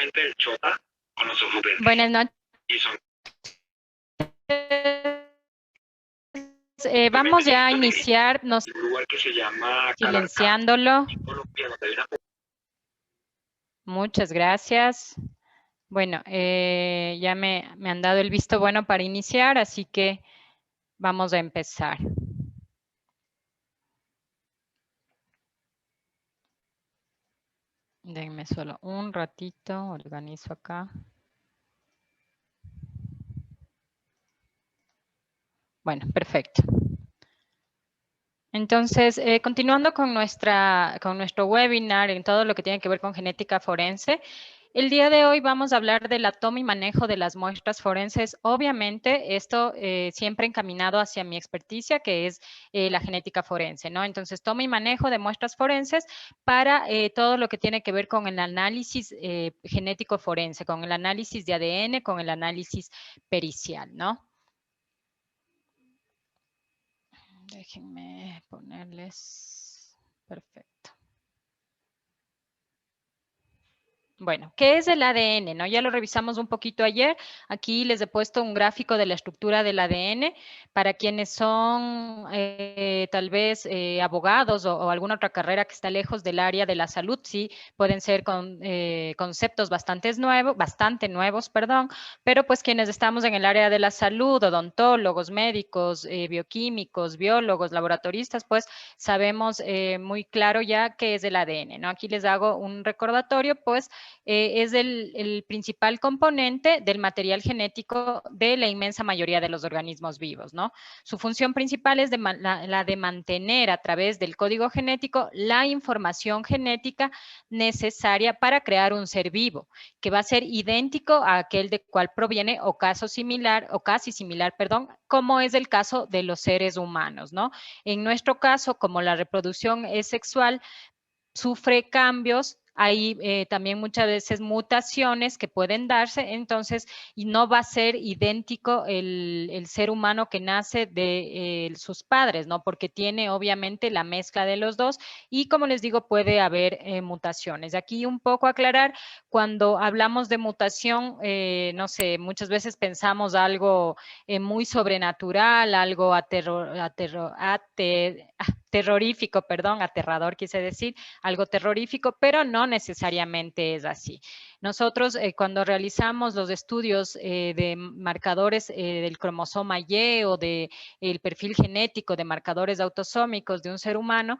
gente del Chota con los ojos verdes. Buenas noches. Y son Vamos ya a iniciar, un lugar que se llama silenciándolo. Colombia, donde hay una... Muchas gracias. Bueno, ya me han dado el visto bueno para iniciar, así que vamos a empezar. Denme solo un ratito, organizo acá. Bueno, perfecto. Entonces, continuando con nuestro webinar en todo lo que tiene que ver con genética forense, el día de hoy vamos a hablar de la toma y manejo de las muestras forenses. Obviamente, esto siempre encaminado hacia mi experticia, que es la genética forense, ¿no? Entonces, toma y manejo de muestras forenses para todo lo que tiene que ver con el análisis genético forense, con el análisis de ADN, con el análisis pericial, ¿no? Déjenme ponerles... Perfecto. Bueno, ¿qué es el ADN? ¿No? Ya lo revisamos un poquito ayer. Aquí les he puesto un gráfico de la estructura del ADN para quienes son tal vez abogados o alguna otra carrera que está lejos del área de la salud. Sí, pueden ser conceptos bastante nuevos, perdón, pero pues quienes estamos en el área de la salud, odontólogos, médicos, bioquímicos, biólogos, laboratoristas, pues sabemos muy claro ya qué es el ADN, ¿no? Aquí les hago un recordatorio, pues es el principal componente del material genético de la inmensa mayoría de los organismos vivos, ¿no? Su función principal es la de mantener a través del código genético la información genética necesaria para crear un ser vivo, que va a ser idéntico a aquel de cual proviene o casi similar, perdón, como es el caso de los seres humanos, ¿no? En nuestro caso, como la reproducción es sexual, sufre cambios, hay también muchas veces mutaciones que pueden darse, entonces, y no va a ser idéntico el ser humano que nace de sus padres, ¿no? Porque tiene obviamente la mezcla de los dos y como les digo, puede haber mutaciones. Aquí un poco aclarar, cuando hablamos de mutación, no sé, muchas veces pensamos algo muy sobrenatural, algo terrorífico, perdón, aterrador quise decir, algo terrorífico, pero no necesariamente es así. Nosotros cuando realizamos los estudios de marcadores del cromosoma Y o del perfil genético de marcadores autosómicos de un ser humano,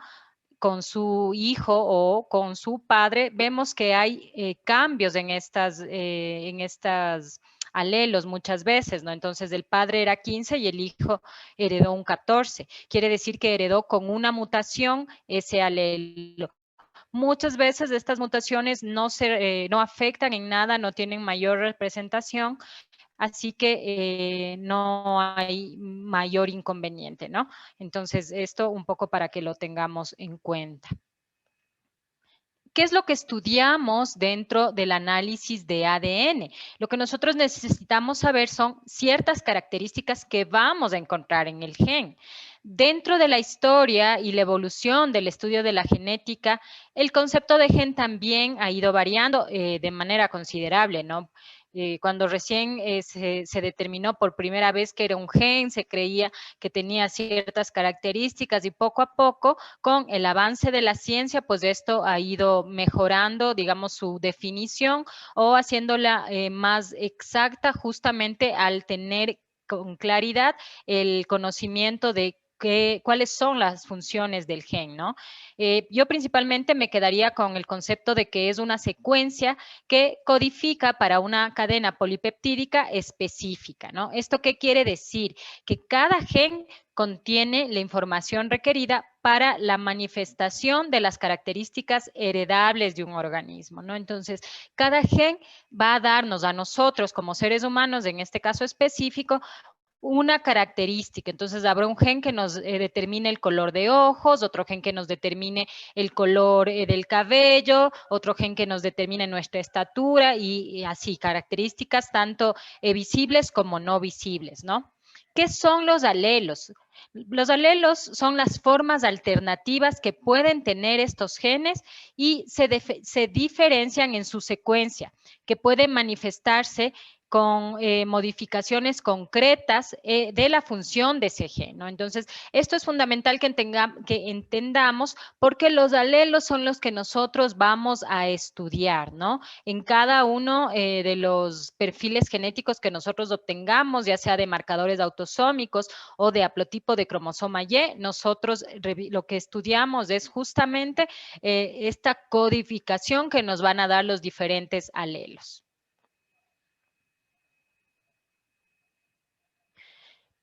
con su hijo o con su padre, vemos que hay cambios en estas alelos muchas veces, ¿no? Entonces el padre era 15 y el hijo heredó un 14. Quiere decir que heredó con una mutación ese alelo. Muchas veces estas mutaciones no afectan en nada, no tienen mayor representación, así que no hay mayor inconveniente, ¿no? Entonces, esto un poco para que lo tengamos en cuenta. ¿Qué es lo que estudiamos dentro del análisis de ADN? Lo que nosotros necesitamos saber son ciertas características que vamos a encontrar en el gen. Dentro de la historia y la evolución del estudio de la genética, el concepto de gen también ha ido variando de manera considerable, ¿no? Cuando recién se determinó por primera vez que era un gen, se creía que tenía ciertas características y poco a poco, con el avance de la ciencia, pues esto ha ido mejorando, digamos, su definición o haciéndola más exacta justamente al tener con claridad el conocimiento de cuáles son las funciones del gen, ¿no? Yo principalmente me quedaría con el concepto de que es una secuencia que codifica para una cadena polipeptídica específica, ¿no? ¿Esto qué quiere decir? Que cada gen contiene la información requerida para la manifestación de las características heredables de un organismo, ¿no? Entonces, cada gen va a darnos a nosotros como seres humanos, en este caso específico, una característica. Entonces habrá un gen que nos determine el color de ojos, otro gen que nos determine el color del cabello, otro gen que nos determine nuestra estatura y así, características tanto visibles como no visibles, ¿no? ¿Qué son los alelos? Los alelos son las formas alternativas que pueden tener estos genes y se diferencian en su secuencia, que pueden manifestarse con modificaciones concretas de la función de ese gen, ¿no? Entonces, esto es fundamental que entendamos porque los alelos son los que nosotros vamos a estudiar, ¿no? En cada uno de los perfiles genéticos que nosotros obtengamos, ya sea de marcadores autosómicos o de haplotipo de cromosoma Y, nosotros lo que estudiamos es justamente esta codificación que nos van a dar los diferentes alelos.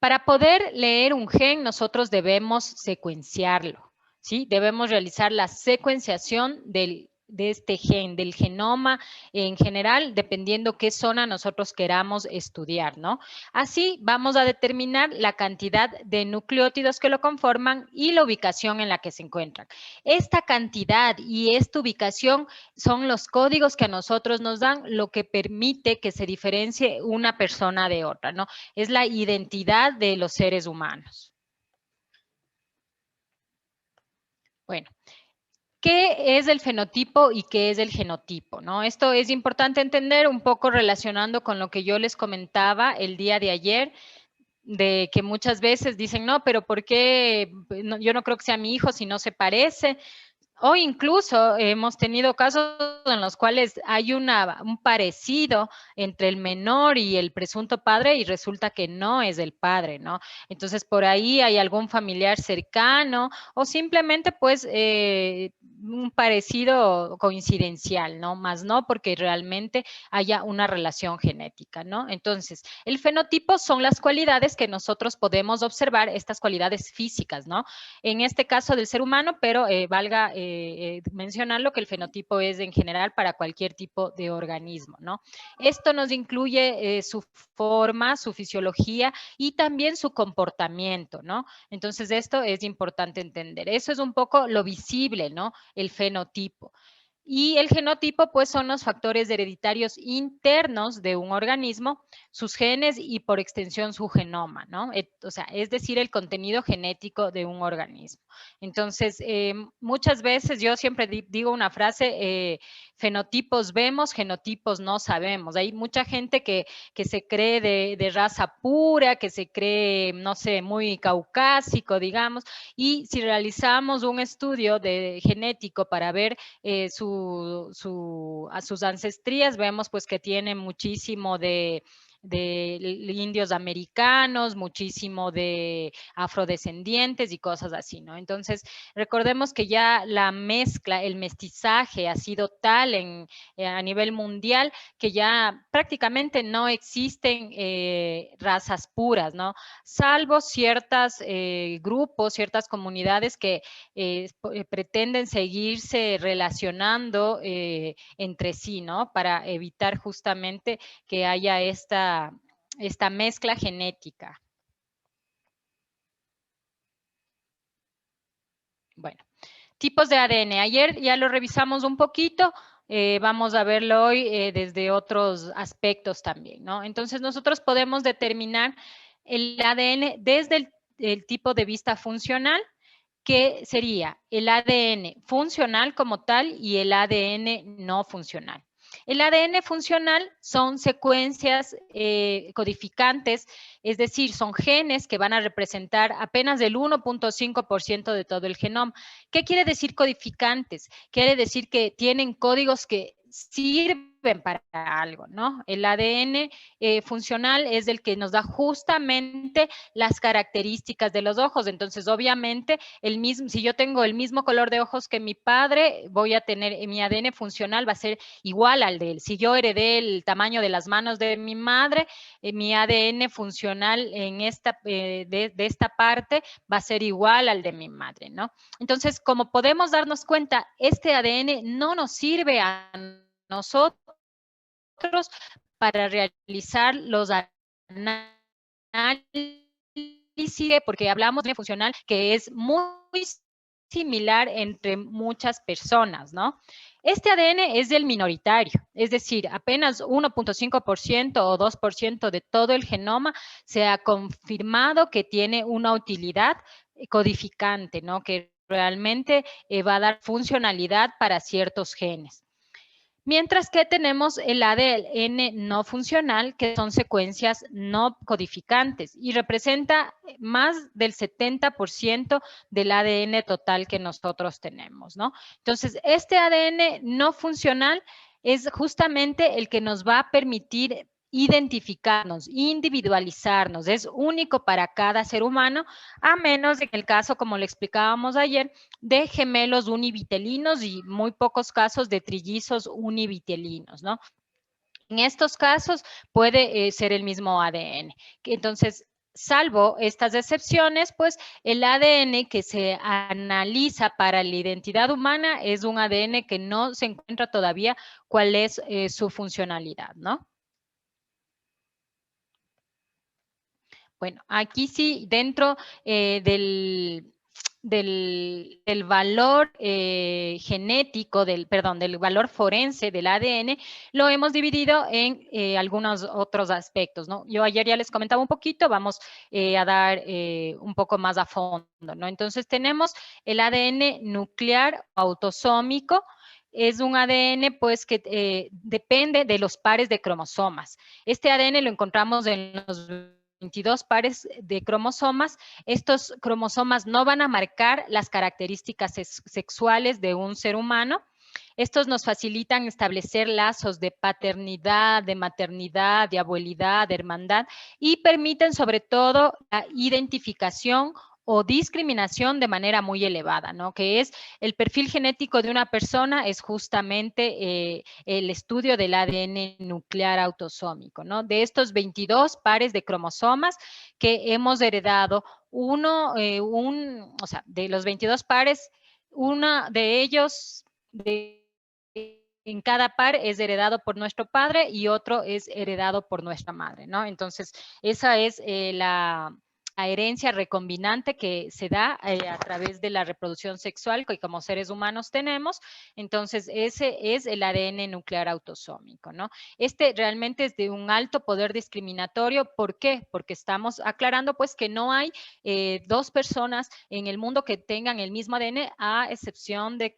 Para poder leer un gen, nosotros debemos secuenciarlo, ¿sí? Debemos realizar la secuenciación de este gen, del genoma en general, dependiendo qué zona nosotros queramos estudiar, ¿no? Así vamos a determinar la cantidad de nucleótidos que lo conforman y la ubicación en la que se encuentran. Esta cantidad y esta ubicación son los códigos que a nosotros nos dan, lo que permite que se diferencie una persona de otra, ¿no? Es la identidad de los seres humanos. Bueno, ¿qué es el fenotipo y qué es el genotipo? ¿No? Esto es importante entender un poco relacionando con lo que yo les comentaba el día de ayer, de que muchas veces dicen, no, pero ¿por qué? Yo no creo que sea mi hijo si no se parece. O incluso hemos tenido casos en los cuales hay un parecido entre el menor y el presunto padre y resulta que no es el padre, ¿no? Entonces, por ahí hay algún familiar cercano o simplemente, pues, un parecido coincidencial, ¿no? Más no porque realmente haya una relación genética, ¿no? Entonces, el fenotipo son las cualidades que nosotros podemos observar, estas cualidades físicas, ¿no? En este caso del ser humano, pero valga mencionarlo que el fenotipo es en general para cualquier tipo de organismo, ¿no? Esto nos incluye su forma, su fisiología y también su comportamiento, ¿no? Entonces esto es importante entender. Eso es un poco lo visible, ¿no? El fenotipo. Y el genotipo, pues, son los factores hereditarios internos de un organismo, sus genes y por extensión su genoma, ¿no? O sea, es decir, el contenido genético de un organismo. Entonces, muchas veces yo siempre digo una frase, fenotipos vemos, genotipos no sabemos. Hay mucha gente que se cree de raza pura, que se cree, no sé, muy caucásico, digamos, y si realizamos un estudio genético para ver a sus ancestrías, vemos pues que tiene muchísimo de indios americanos, muchísimo de afrodescendientes y cosas así, ¿no? Entonces, recordemos que ya la mezcla, el mestizaje ha sido tal a nivel mundial que ya prácticamente no existen razas puras, ¿no? Salvo ciertos grupos, ciertas comunidades que pretenden seguirse relacionando entre sí, ¿no? Para evitar justamente que haya esta mezcla genética. Bueno, tipos de ADN. Ayer ya lo revisamos un poquito, vamos a verlo hoy desde otros aspectos también, ¿no? Entonces, nosotros podemos determinar el ADN desde el tipo de vista funcional, que sería el ADN funcional como tal y el ADN no funcional. El ADN funcional son secuencias codificantes, es decir, son genes que van a representar apenas el 1.5% de todo el genoma. ¿Qué quiere decir codificantes? Quiere decir que tienen códigos que sirven para algo, ¿no? El ADN funcional es el que nos da justamente las características de los ojos. Entonces, obviamente, si yo tengo el mismo color de ojos que mi padre, voy a tener, mi ADN funcional va a ser igual al de él. Si yo heredé el tamaño de las manos de mi madre, mi ADN funcional en de esta parte va a ser igual al de mi madre, ¿no? Entonces, como podemos darnos cuenta, este ADN no nos sirve a nosotros para realizar los análisis, porque hablamos de funcional que es muy similar entre muchas personas, ¿no? Este ADN es del minoritario, es decir, apenas 1.5% o 2% de todo el genoma se ha confirmado que tiene una utilidad codificante, ¿no? Que realmente va a dar funcionalidad para ciertos genes. Mientras que tenemos el ADN no funcional, que son secuencias no codificantes y representa más del 70% del ADN total que nosotros tenemos, ¿no? Entonces, este ADN no funcional es justamente el que nos va a permitir identificarnos, individualizarnos, es único para cada ser humano, a menos en el caso, como le explicábamos ayer, de gemelos univitelinos y muy pocos casos de trillizos univitelinos, ¿no? En estos casos puede ser el mismo ADN. Entonces, salvo estas excepciones, pues el ADN que se analiza para la identidad humana es un ADN que no se encuentra todavía cuál es su funcionalidad, ¿no? Bueno, aquí sí, dentro del valor genético, del valor forense del ADN, lo hemos dividido en algunos otros aspectos, ¿no? Yo ayer ya les comentaba un poquito, vamos a dar un poco más a fondo, ¿no? Entonces tenemos el ADN nuclear autosómico, es un ADN pues que depende de los pares de cromosomas. Este ADN lo encontramos en los 22 pares de cromosomas. Estos cromosomas no van a marcar las características sexuales de un ser humano. Estos nos facilitan establecer lazos de paternidad, de maternidad, de abuelidad, de hermandad y permiten sobre todo la identificación o discriminación de manera muy elevada, ¿no? Que es el perfil genético de una persona es justamente el estudio del ADN nuclear autosómico, ¿no? De estos 22 pares de cromosomas que hemos heredado, o sea, de los 22 pares, uno de ellos, en cada par es heredado por nuestro padre y otro es heredado por nuestra madre, ¿no? Entonces, esa es la herencia recombinante que se da a través de la reproducción sexual que como seres humanos tenemos. Entonces, ese es el ADN nuclear autosómico, ¿no? Este realmente es de un alto poder discriminatorio. ¿Por qué? Porque estamos aclarando pues que no hay dos personas en el mundo que tengan el mismo ADN a excepción de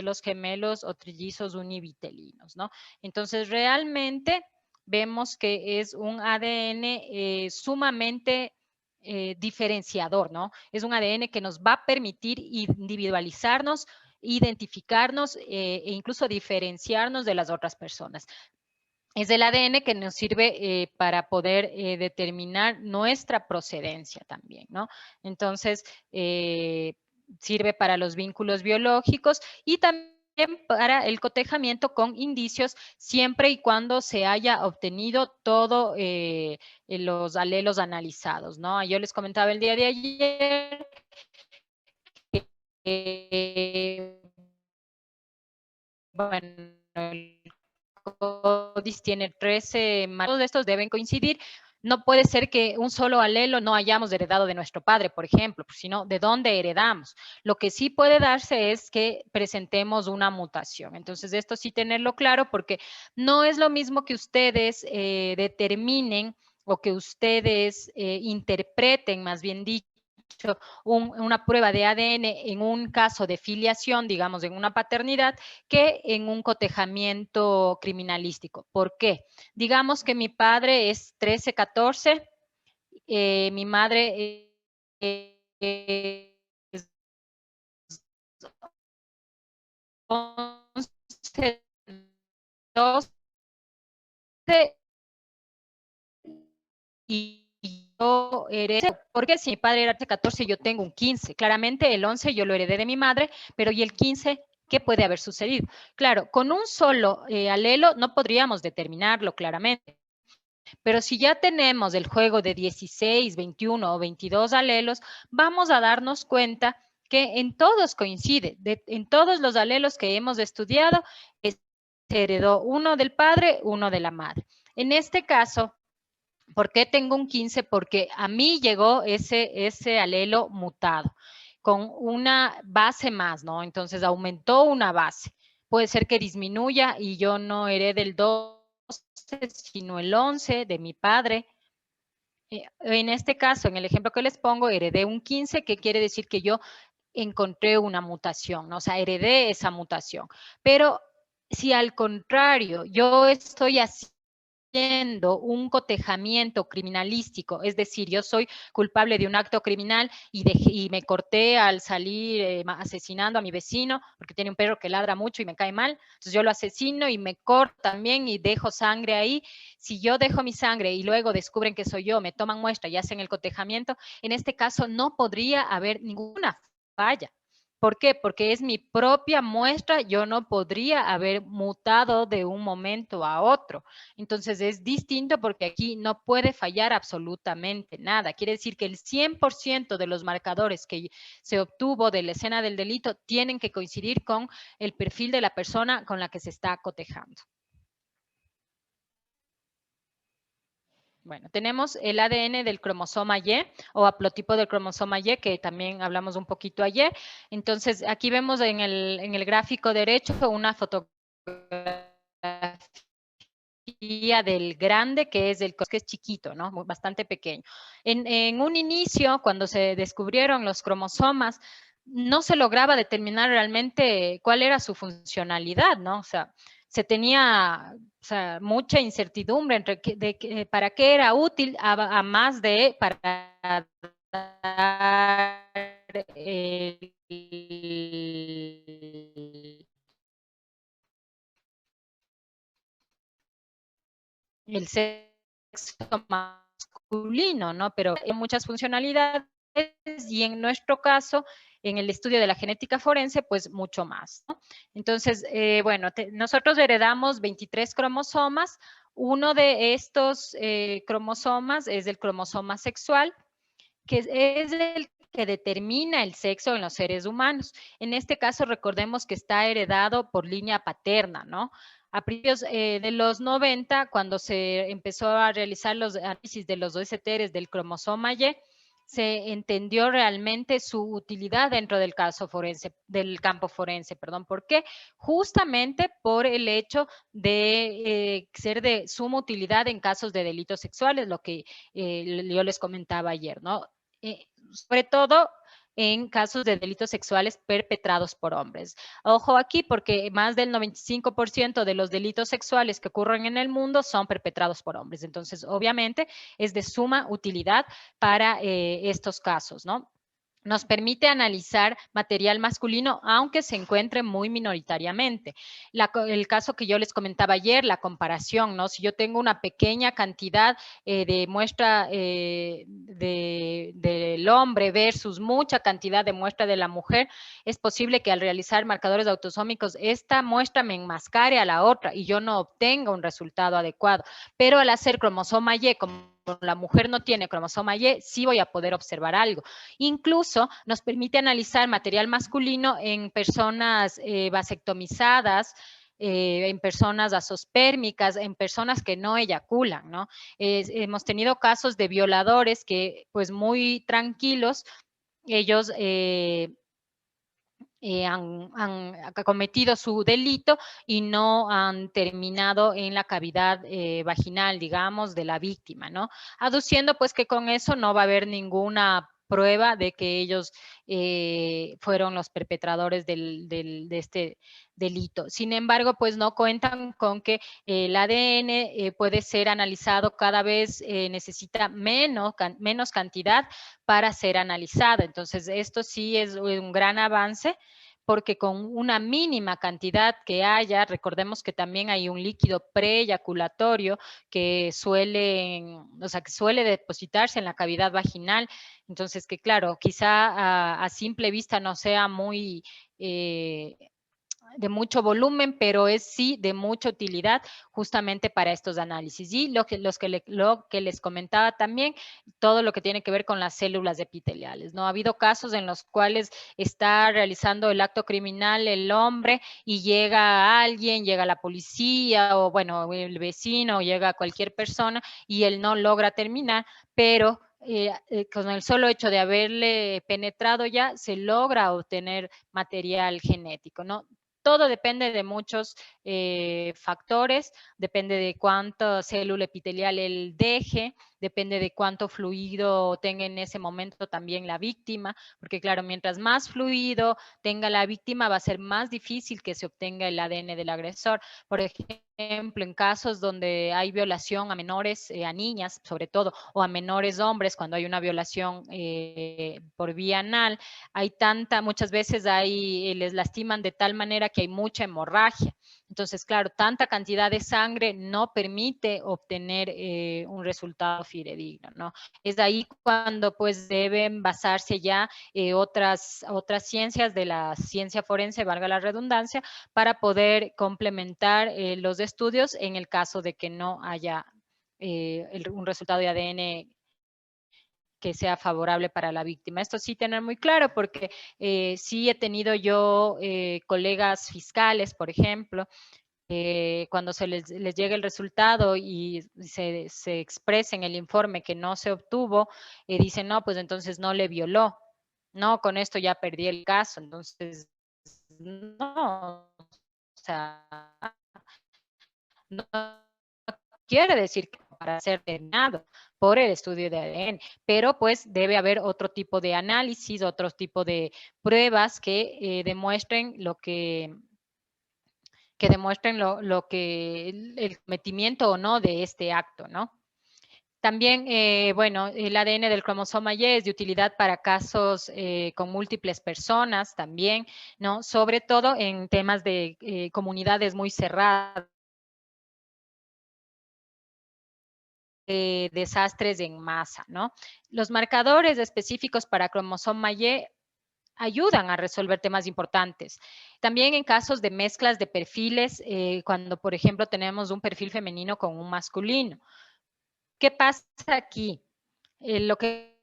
los gemelos o trillizos univitelinos, ¿no? Entonces, realmente vemos que es un ADN sumamente diferenciador, ¿no? Es un ADN que nos va a permitir individualizarnos, identificarnos e incluso diferenciarnos de las otras personas. Es el ADN que nos sirve para poder determinar nuestra procedencia también, ¿no? Entonces, sirve para los vínculos biológicos y también para el cotejamiento con indicios siempre y cuando se haya obtenido todos los alelos analizados, ¿no? Yo les comentaba el día de ayer que, bueno, el CODIS tiene 13, todos estos deben coincidir. No puede ser que un solo alelo no hayamos heredado de nuestro padre, por ejemplo, sino de dónde heredamos. Lo que sí puede darse es que presentemos una mutación. Entonces, esto sí tenerlo claro porque no es lo mismo que ustedes determinen o que ustedes interpreten, más bien dicho, una prueba de ADN en un caso de filiación, digamos, en una paternidad, que en un cotejamiento criminalístico. ¿Por qué? Digamos que mi padre es 13-14, mi madre es 11-12 y yo heredé, porque si mi padre era 14, yo tengo un 15. Claramente el 11 yo lo heredé de mi madre, pero ¿y el 15? ¿Qué puede haber sucedido? Claro, con un solo alelo no podríamos determinarlo claramente. Pero si ya tenemos el juego de 16, 21 o 22 alelos, vamos a darnos cuenta que en todos coincide, en todos los alelos que hemos estudiado, se heredó uno del padre, uno de la madre. En este caso, ¿por qué tengo un 15? Porque a mí llegó ese alelo mutado. con una base más, ¿no? Entonces aumentó una base. Puede ser que disminuya y yo no herede el 12, sino el 11 de mi padre. En este caso, en el ejemplo que les pongo, heredé un 15, que quiere decir que yo encontré una mutación, ¿no? O sea, heredé esa mutación. Pero si al contrario, yo estoy haciendo un cotejamiento criminalístico, es decir, yo soy culpable de un acto criminal y me corté al salir asesinando a mi vecino porque tiene un perro que ladra mucho y me cae mal, entonces yo lo asesino y me corto también y dejo sangre ahí. Si yo dejo mi sangre y luego descubren que soy yo, me toman muestra y hacen el cotejamiento, en este caso no podría haber ninguna falla. ¿Por qué? Porque es mi propia muestra, yo no podría haber mutado de un momento a otro. Entonces es distinto porque aquí no puede fallar absolutamente nada. Quiere decir que el 100% de los marcadores que se obtuvo de la escena del delito tienen que coincidir con el perfil de la persona con la que se está cotejando. Bueno, tenemos el ADN del cromosoma Y o haplotipo del cromosoma Y, que también hablamos un poquito ayer. Entonces, aquí vemos en el gráfico derecho una fotografía del grande, que es el que es chiquito, ¿no? Bastante pequeño. En un inicio, cuando se descubrieron los cromosomas, no se lograba determinar realmente cuál era su funcionalidad, ¿no? O sea, se tenía mucha incertidumbre entre para qué era útil, a más de para dar el sexo masculino, ¿no? Pero hay muchas funcionalidades y en nuestro caso, en el estudio de la genética forense, pues mucho más, ¿no? Entonces, bueno, nosotros heredamos 23 cromosomas. Uno de estos cromosomas es el cromosoma sexual, que es el que determina el sexo en los seres humanos. En este caso, recordemos que está heredado por línea paterna, ¿no? A principios de los 90, cuando se empezó a realizar los análisis de los dos esteres del cromosoma Y, se entendió realmente su utilidad dentro del caso forense, del campo forense, perdón. ¿Por qué? Justamente por el hecho de ser de suma utilidad en casos de delitos sexuales, lo que yo les comentaba ayer, ¿no? Sobre todo en casos de delitos sexuales perpetrados por hombres. Ojo aquí, porque más del 95% de los delitos sexuales que ocurren en el mundo son perpetrados por hombres. Entonces, obviamente, es de suma utilidad para estos casos, ¿no? Nos permite analizar material masculino, aunque se encuentre muy minoritariamente. El caso que yo les comentaba ayer, la comparación, ¿no? Si yo tengo una pequeña cantidad de muestra del hombre versus mucha cantidad de muestra de la mujer, es posible que al realizar marcadores autosómicos, esta muestra me enmascare a la otra y yo no obtenga un resultado adecuado. Pero al hacer cromosoma Y, como la mujer no tiene cromosoma Y, sí voy a poder observar algo. Incluso nos permite analizar material masculino en personas vasectomizadas, en personas azospérmicas, en personas que no eyaculan, ¿no? Hemos tenido casos de violadores que, pues muy tranquilos, ellos han cometido su delito y no han terminado en la cavidad vaginal, digamos, de la víctima, ¿no? Aduciendo pues que con eso no va a haber ninguna prueba de que ellos fueron los perpetradores de este delito. Sin embargo, pues no cuentan con que el ADN puede ser analizado cada vez, necesita menos cantidad para ser analizado. Entonces, esto sí es un gran avance porque con una mínima cantidad que haya, recordemos que también hay un líquido preeyaculatorio que suele depositarse en la cavidad vaginal, entonces que claro, quizá a simple vista no sea muy de mucho volumen, pero es sí de mucha utilidad justamente para estos análisis. Y lo que les comentaba también, todo lo que tiene que ver con las células epiteliales, ¿no? Ha habido casos en los cuales está realizando el acto criminal el hombre y llega alguien, llega la policía o bueno, el vecino, o llega cualquier persona y él no logra terminar, pero con el solo hecho de haberle penetrado ya, se logra obtener material genético, ¿no? Todo depende de muchos factores, depende de cuánta célula epitelial él deje, depende de cuánto fluido tenga en ese momento también la víctima, porque claro, mientras más fluido tenga la víctima, va a ser más difícil que se obtenga el ADN del agresor. Por ejemplo, en casos donde hay violación a menores, a niñas sobre todo, o a menores hombres, cuando hay una violación por vía anal, muchas veces les lastiman de tal manera que hay mucha hemorragia. Entonces, claro, tanta cantidad de sangre no permite obtener un resultado fidedigno, ¿no? Es ahí cuando pues deben basarse ya otras ciencias de la ciencia forense, valga la redundancia, para poder complementar los estudios en el caso de que no haya un resultado de ADN que sea favorable para la víctima. Esto sí tener muy claro porque sí he tenido yo colegas fiscales, por ejemplo, cuando les llegue el resultado y se expresa en el informe que no se obtuvo, dicen, no, pues entonces no le violó. No, con esto ya perdí el caso. Entonces, no, o sea, no quiere decir que para ser determinado por el estudio de ADN, pero pues debe haber otro tipo de análisis, otro tipo de pruebas que demuestren el cometimiento o no de este acto, ¿no? También, bueno, el ADN del cromosoma Y es de utilidad para casos con múltiples personas también, ¿no? Sobre todo en temas de comunidades muy cerradas, desastres en masa, ¿no? Los marcadores específicos para cromosoma Y ayudan a resolver temas importantes. También en casos de mezclas de perfiles, cuando por ejemplo tenemos un perfil femenino con un masculino. ¿Qué pasa aquí? Lo que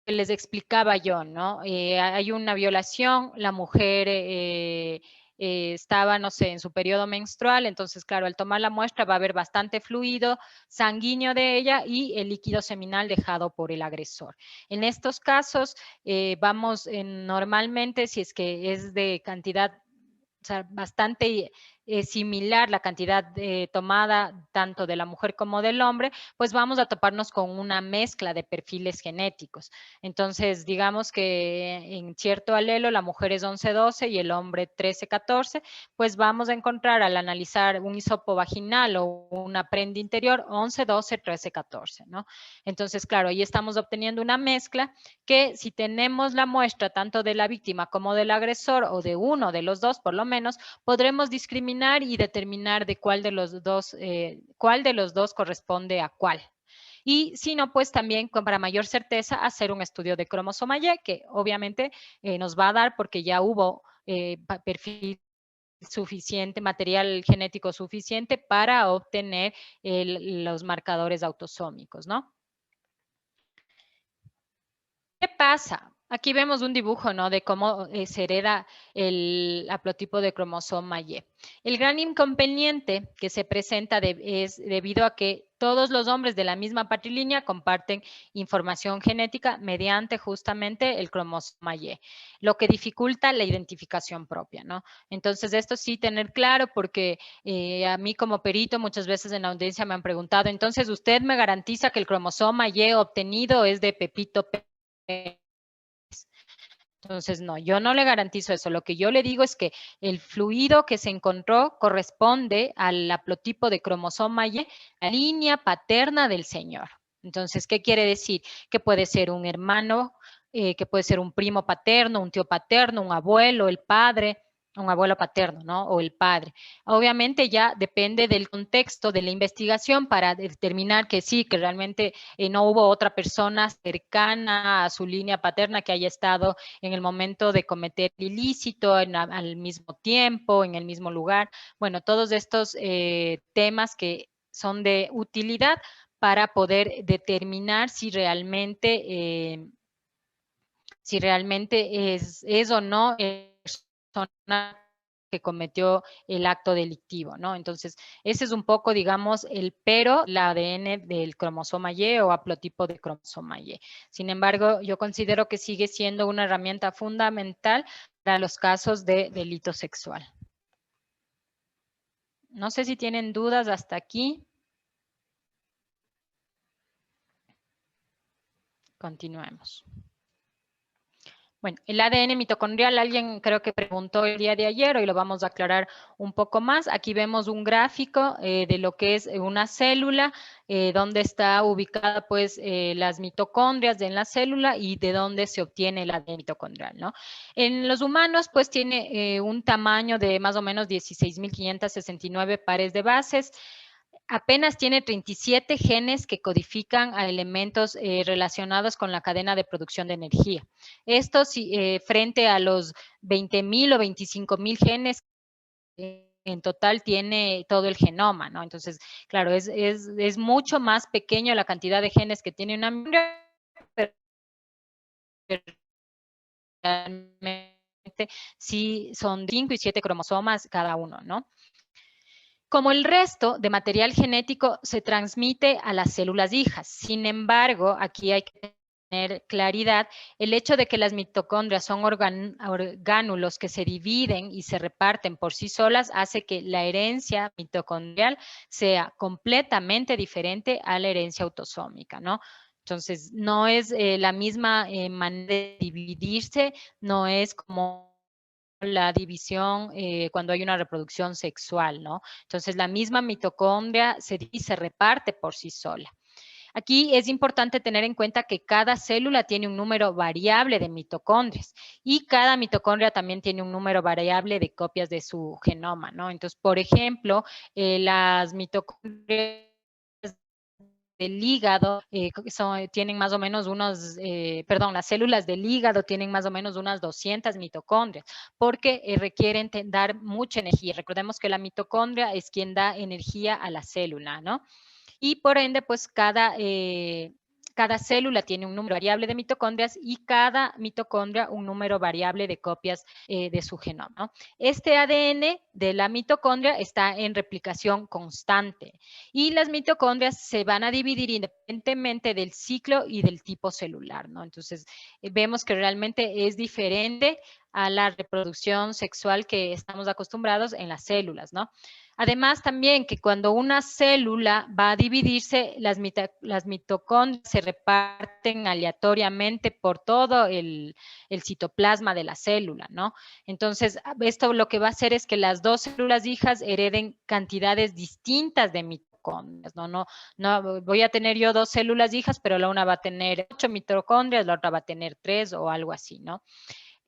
les explicaba yo, ¿no? Hay una violación, la mujer estaba, no sé, en su periodo menstrual, entonces, claro, al tomar la muestra va a haber bastante fluido sanguíneo de ella y el líquido seminal dejado por el agresor. En estos casos, normalmente, si es que es de cantidad, o sea, bastante similar la cantidad tomada tanto de la mujer como del hombre, pues vamos a toparnos con una mezcla de perfiles genéticos. Entonces, digamos que en cierto alelo la mujer es 11-12 y el hombre 13-14, pues vamos a encontrar al analizar un hisopo vaginal o una prenda interior 11-12, 13-14, ¿no? Entonces, claro, ahí estamos obteniendo una mezcla que si tenemos la muestra tanto de la víctima como del agresor o de uno de los dos, por lo menos, podremos discriminar y determinar de cuál de los dos corresponde a cuál. Y si no, pues también para mayor certeza hacer un estudio de cromosoma Y, que obviamente nos va a dar porque ya hubo perfil suficiente, material genético suficiente para obtener los marcadores autosómicos, ¿no? ¿Qué pasa? Aquí vemos un dibujo, ¿no? De cómo se hereda el haplotipo de cromosoma Y. El gran inconveniente que se presenta es debido a que todos los hombres de la misma patrilineal comparten información genética mediante justamente el cromosoma Y, lo que dificulta la identificación propia, ¿no? Entonces, esto sí tener claro porque a mí como perito muchas veces en la audiencia me han preguntado, entonces, ¿usted me garantiza que el cromosoma Y obtenido es de Pepito Pérez? Entonces, no, yo no le garantizo eso. Lo que yo le digo es que el fluido que se encontró corresponde al haplotipo de cromosoma Y, la línea paterna del señor. Entonces, ¿qué quiere decir? Que puede ser un hermano, que puede ser un primo paterno, un tío paterno, un abuelo, el padre, un abuelo paterno, ¿no? O el padre. Obviamente ya depende del contexto de la investigación para determinar que sí, que realmente no hubo otra persona cercana a su línea paterna que haya estado en el momento de cometer ilícito, al mismo tiempo, en el mismo lugar. Bueno, todos estos temas que son de utilidad para poder determinar si realmente es o no persona que cometió el acto delictivo, ¿no? Entonces, ese es un poco, digamos, el pero, el ADN del cromosoma Y o haplotipo de cromosoma Y. Sin embargo, yo considero que sigue siendo una herramienta fundamental para los casos de delito sexual. No sé si tienen dudas hasta aquí. Continuemos. Bueno, el ADN mitocondrial, alguien creo que preguntó el día de ayer, hoy lo vamos a aclarar un poco más. Aquí vemos un gráfico de lo que es una célula, donde está ubicada pues las mitocondrias en la célula y de dónde se obtiene el ADN mitocondrial, ¿no? En los humanos pues tiene un tamaño de más o menos 16.569 pares de bases. Apenas tiene 37 genes que codifican a elementos relacionados con la cadena de producción de energía. Esto frente a los 20.000 o 25.000 genes en total tiene todo el genoma, ¿no? Entonces, claro, es mucho más pequeño la cantidad de genes que tiene una mitocondria, pero realmente sí son 5 y 7 cromosomas cada uno, ¿no? Como el resto de material genético se transmite a las células hijas. Sin embargo, aquí hay que tener claridad, el hecho de que las mitocondrias son orgánulos que se dividen y se reparten por sí solas hace que la herencia mitocondrial sea completamente diferente a la herencia autosómica, ¿no? Entonces, no es la misma manera de dividirse, no es como la división cuando hay una reproducción sexual, ¿no? Entonces, la misma mitocondria se reparte por sí sola. Aquí es importante tener en cuenta que cada célula tiene un número variable de mitocondrias y cada mitocondria también tiene un número variable de copias de su genoma, ¿no? Entonces, por ejemplo, las mitocondrias del hígado tienen más o menos las células del hígado tienen más o menos unas 200 mitocondrias, porque requieren dar mucha energía. Recordemos que la mitocondria es quien da energía a la célula, ¿no? Y por ende, pues cada célula tiene un número variable de mitocondrias y cada mitocondria un número variable de copias de su genoma, ¿no? Este ADN de la mitocondria está en replicación constante y las mitocondrias se van a dividir independientemente del ciclo y del tipo celular, ¿no? Entonces, vemos que realmente es diferente a la reproducción sexual que estamos acostumbrados en las células, ¿no? Además, también que cuando una célula va a dividirse, las mitocondrias se reparten aleatoriamente por todo el citoplasma de la célula, ¿no? Entonces, esto lo que va a hacer es que las dos células hijas hereden cantidades distintas de mitocondrias, ¿no? No voy a tener yo dos células hijas, pero la una va a tener 8 mitocondrias, la otra va a tener 3 o algo así, ¿no?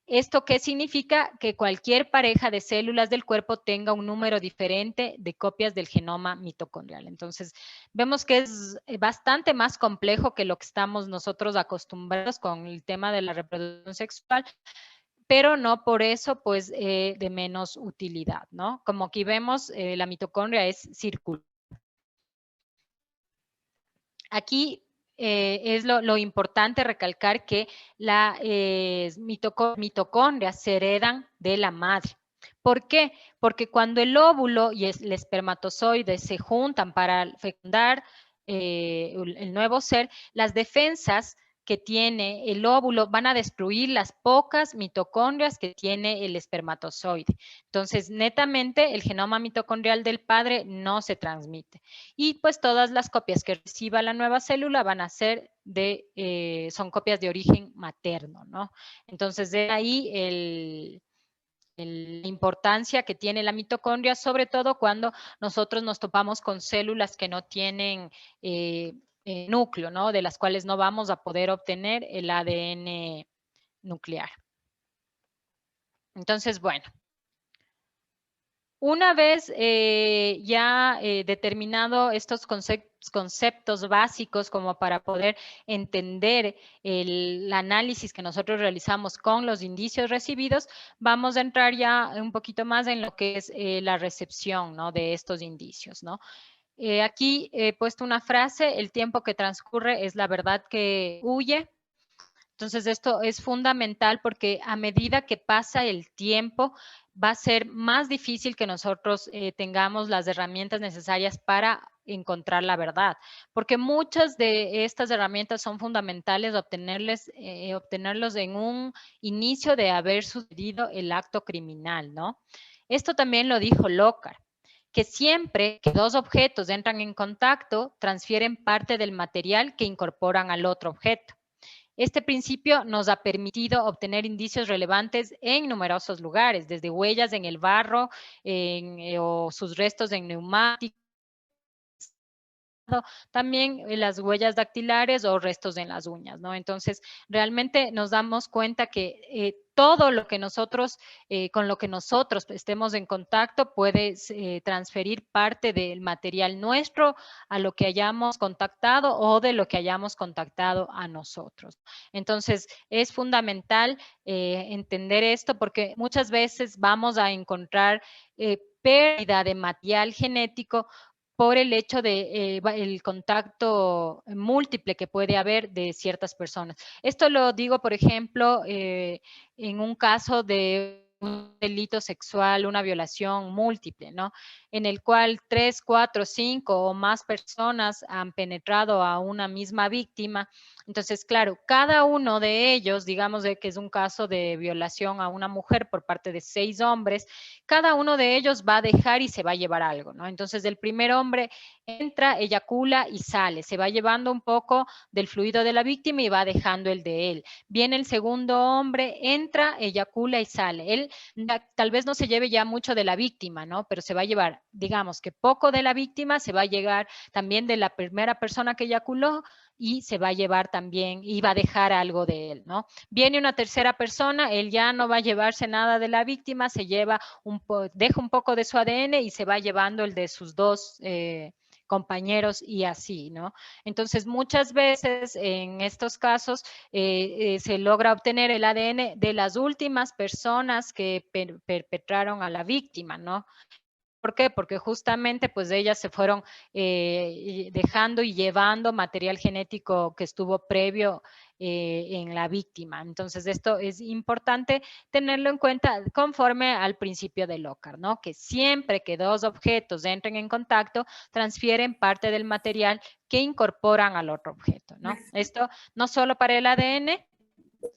¿Esto qué significa? Que cualquier pareja de células del cuerpo tenga un número diferente de copias del genoma mitocondrial. Entonces, vemos que es bastante más complejo que lo que estamos nosotros acostumbrados con el tema de la reproducción sexual, pero no por eso, pues, de menos utilidad, ¿no? Como aquí vemos, la mitocondria es circular. Aquí es lo importante recalcar que las mitocondrias se heredan de la madre. ¿Por qué? Porque cuando el óvulo y el espermatozoide se juntan para fecundar el nuevo ser, las defensas que tiene el óvulo van a destruir las pocas mitocondrias que tiene el espermatozoide. Entonces, netamente, el genoma mitocondrial del padre no se transmite. Y pues todas las copias que reciba la nueva célula van a ser son copias de origen materno, ¿no? Entonces, de ahí la importancia que tiene la mitocondria, sobre todo cuando nosotros nos topamos con células que no tienen núcleo, ¿no? De las cuales no vamos a poder obtener el ADN nuclear. Entonces, bueno. Una vez ya determinado estos conceptos básicos como para poder entender el análisis que nosotros realizamos con los indicios recibidos, vamos a entrar ya un poquito más en lo que es la recepción, ¿no? De estos indicios, ¿no? Aquí he puesto una frase: el tiempo que transcurre es la verdad que huye. Entonces, esto es fundamental porque a medida que pasa el tiempo, va a ser más difícil que nosotros tengamos las herramientas necesarias para encontrar la verdad, porque muchas de estas herramientas son fundamentales obtenerlos en un inicio de haber sucedido el acto criminal, ¿no? Esto también lo dijo Lockhart, que siempre que dos objetos entran en contacto, transfieren parte del material que incorporan al otro objeto. Este principio nos ha permitido obtener indicios relevantes en numerosos lugares, desde huellas en el barro o sus restos en neumáticos, también las huellas dactilares o restos en las uñas, ¿no? Entonces, realmente nos damos cuenta que todo lo que nosotros, con lo que nosotros estemos en contacto puede transferir parte del material nuestro a lo que hayamos contactado o de lo que hayamos contactado a nosotros. Entonces, es fundamental entender esto porque muchas veces vamos a encontrar pérdida de material genético por el hecho de el contacto múltiple que puede haber de ciertas personas. Esto lo digo, por ejemplo, en un caso de un delito sexual, una violación múltiple, ¿no? En el cual 3, 4, 5 o más personas han penetrado a una misma víctima. Entonces, claro, cada uno de ellos, digamos de que es un caso de violación a una mujer por parte de 6 hombres, cada uno de ellos va a dejar y se va a llevar algo, ¿no? Entonces, el primer hombre entra, eyacula y sale, se va llevando un poco del fluido de la víctima y va dejando el de él. Viene el segundo hombre, entra, eyacula y sale. Él tal vez no se lleve ya mucho de la víctima, ¿no? Pero se va a llevar, digamos que poco de la víctima, se va a llegar también de la primera persona que eyaculó y se va a llevar también y va a dejar algo de él, ¿no? Viene una tercera persona, él ya no va a llevarse nada de la víctima, se lleva deja un poco de su ADN y se va llevando el de sus dos compañeros y así, ¿no? Entonces, muchas veces en estos casos se logra obtener el ADN de las últimas personas que perpetraron a la víctima, ¿no? ¿Por qué? Porque justamente pues ellas se fueron dejando y llevando material genético que estuvo previo en la víctima. Entonces esto es importante tenerlo en cuenta conforme al principio de Lockhart, ¿no? Que siempre que dos objetos entren en contacto, transfieren parte del material que incorporan al otro objeto, ¿no? Esto no solo para el ADN,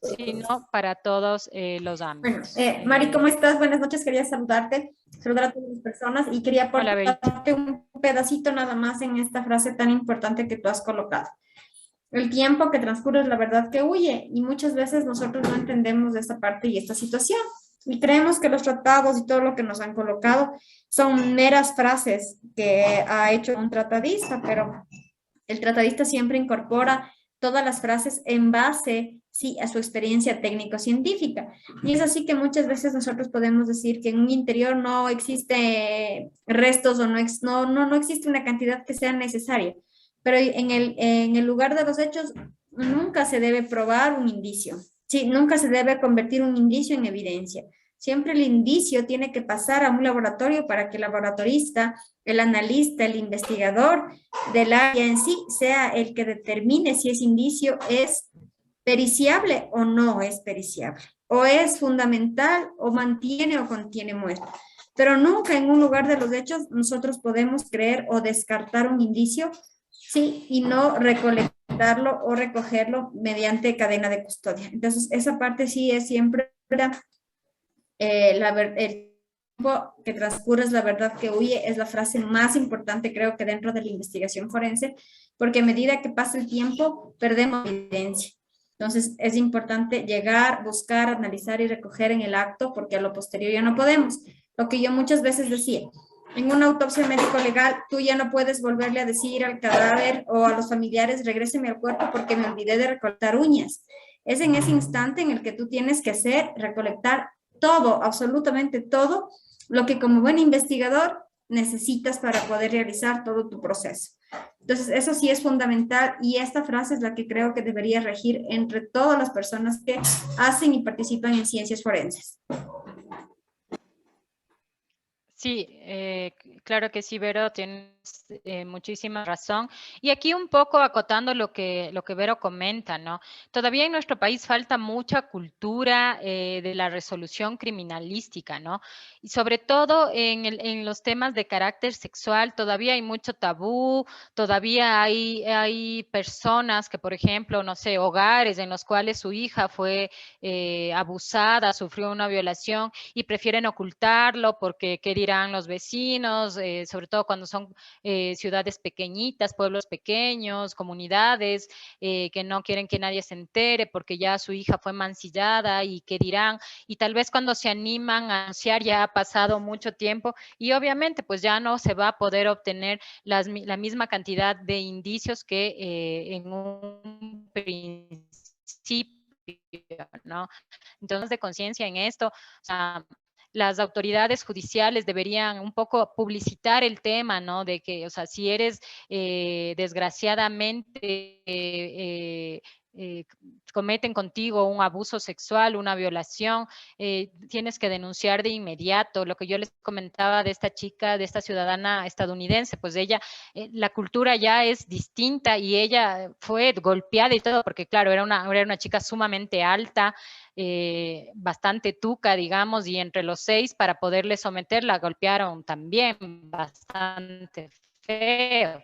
sino para todos los Bueno, ámbitos. Mari, ¿cómo estás? Buenas noches, quería saludar a todas las personas y quería Hola, Berito. aportarte un pedacito nada más en esta frase tan importante que tú has colocado. El tiempo que transcurre es la verdad que huye y muchas veces nosotros no entendemos esta parte y esta situación y creemos que los tratados y todo lo que nos han colocado son meras frases que ha hecho un tratadista, pero el tratadista siempre incorpora todas las frases en base, sí, a su experiencia técnico-científica. Y es así que muchas veces nosotros podemos decir que en un interior no existe restos o no existe una cantidad que sea necesaria. Pero en el lugar de los hechos nunca se debe probar un indicio. Sí, nunca se debe convertir un indicio en evidencia. Siempre el indicio tiene que pasar a un laboratorio para que el laboratorista, el analista, el investigador del área en sí sea el que determine si ese indicio es periciable o no es periciable, o es fundamental o mantiene o contiene muestra. Pero nunca en un lugar de los hechos nosotros podemos creer o descartar un indicio, sí, y no recolectarlo o recogerlo mediante cadena de custodia. Entonces, esa parte sí es siempre el tiempo que transcurre es la verdad que huye, es la frase más importante creo que dentro de la investigación forense, porque a medida que pasa el tiempo perdemos evidencia. Entonces es importante llegar, buscar, analizar y recoger en el acto, porque a lo posterior ya no podemos. Lo que yo muchas veces decía, en una autopsia médico-legal tú ya no puedes volverle a decir al cadáver o a los familiares, regréseme al cuerpo porque me olvidé de recolectar uñas. Es en ese instante en el que tú tienes que recolectar todo, absolutamente todo, lo que como buen investigador necesitas para poder realizar todo tu proceso. Entonces, eso sí es fundamental y esta frase es la que creo que debería regir entre todas las personas que hacen y participan en ciencias forenses. Sí, Claro que sí, Vero, tienes muchísima razón. Y aquí un poco acotando lo que Vero comenta, ¿no? Todavía en nuestro país falta mucha cultura de la resolución criminalística, ¿no? Y sobre todo en los temas de carácter sexual, todavía hay mucho tabú, todavía hay personas que, por ejemplo, no sé, hogares en los cuales su hija fue abusada, sufrió una violación y prefieren ocultarlo porque qué dirán los vecinos, sobre todo cuando son ciudades pequeñitas, pueblos pequeños, comunidades que no quieren que nadie se entere porque ya su hija fue mancillada y qué dirán. Y tal vez cuando se animan a anunciar ya ha pasado mucho tiempo y obviamente pues ya no se va a poder obtener la misma cantidad de indicios que en un principio, ¿no? Entonces, de conciencia en esto, o sea, las autoridades judiciales deberían un poco publicitar el tema, ¿no? De que, o sea, si eres desgraciadamente eh, cometen contigo un abuso sexual, una violación, tienes que denunciar de inmediato. Lo que yo les comentaba de esta chica, de esta ciudadana estadounidense, pues ella, la cultura ya es distinta y ella fue golpeada y todo, porque claro, era una chica sumamente alta, bastante tuca, digamos, y entre los 6 para poderle someter la golpearon también bastante feo.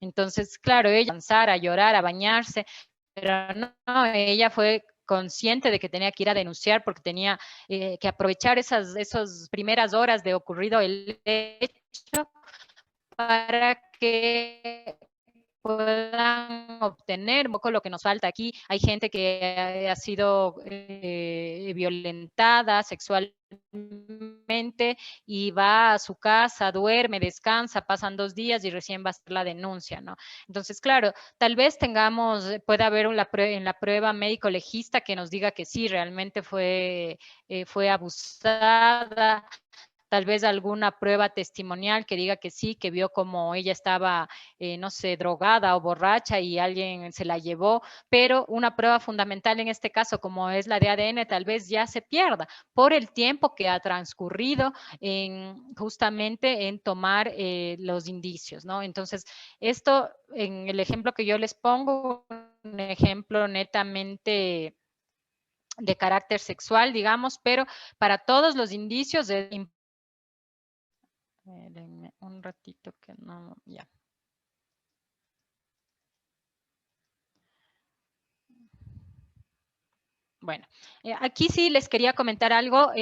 Entonces, claro, ella avanzar a llorar, a bañarse, pero no, ella fue consciente de que tenía que ir a denunciar porque tenía que aprovechar esas primeras horas de ocurrido el hecho para que puedan obtener un poco lo que nos falta aquí. Hay gente que ha sido violentada sexualmente y va a su casa, duerme, descansa, pasan 2 días y recién va a hacer la denuncia, ¿no? Entonces, claro, tal vez tengamos, puede haber en la prueba médico legista que nos diga que sí, realmente fue abusada, tal vez alguna prueba testimonial que diga que sí, que vio como ella estaba, no sé, drogada o borracha y alguien se la llevó, pero una prueba fundamental en este caso, como es la de ADN, tal vez ya se pierda por el tiempo que ha transcurrido justamente en tomar los indicios, ¿no? Entonces, esto en el ejemplo que yo les pongo, un ejemplo netamente de carácter sexual, digamos, pero para todos los indicios es Denme un ratito que no, ya. Bueno, aquí sí les quería comentar algo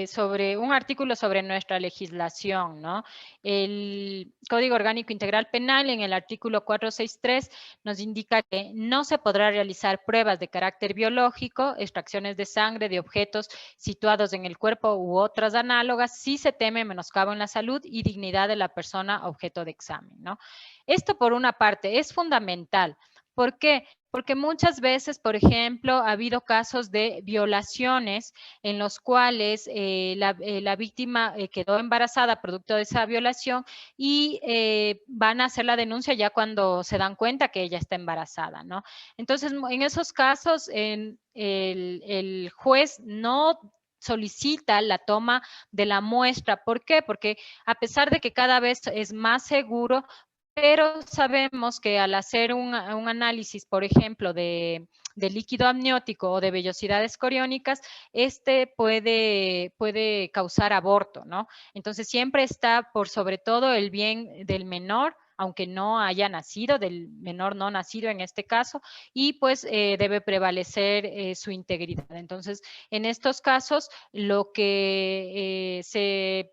sobre un artículo sobre nuestra legislación, ¿no? El Código Orgánico Integral Penal en el artículo 463 nos indica que no se podrá realizar pruebas de carácter biológico, extracciones de sangre de objetos situados en el cuerpo u otras análogas si se teme menoscabo en la salud y dignidad de la persona objeto de examen, ¿no? Esto por una parte es fundamental. ¿Por qué? Porque muchas veces, por ejemplo, ha habido casos de violaciones en los cuales la víctima quedó embarazada producto de esa violación y van a hacer la denuncia ya cuando se dan cuenta que ella está embarazada, ¿no? Entonces, en esos casos, el juez no solicita la toma de la muestra. ¿Por qué? Porque a pesar de que cada vez es más seguro, pero sabemos que al hacer un análisis, por ejemplo, de líquido amniótico o de vellosidades coriónicas, este puede causar aborto, ¿no? Entonces siempre está por sobre todo el bien del menor, aunque no haya nacido, del menor no nacido en este caso, y pues debe prevalecer su integridad. Entonces, en estos casos, lo que se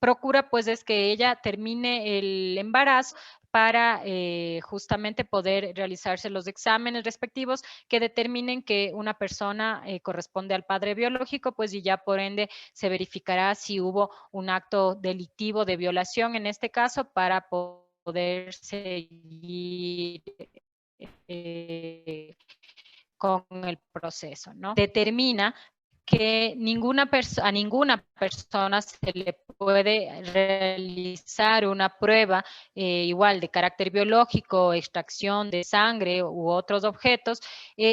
procura pues es que ella termine el embarazo para justamente poder realizarse los exámenes respectivos que determinen que una persona corresponde al padre biológico, pues y ya por ende se verificará si hubo un acto delictivo de violación en este caso para poder seguir con el proceso, ¿no? Determina que a ninguna persona se le puede realizar una prueba igual de carácter biológico, extracción de sangre u otros objetos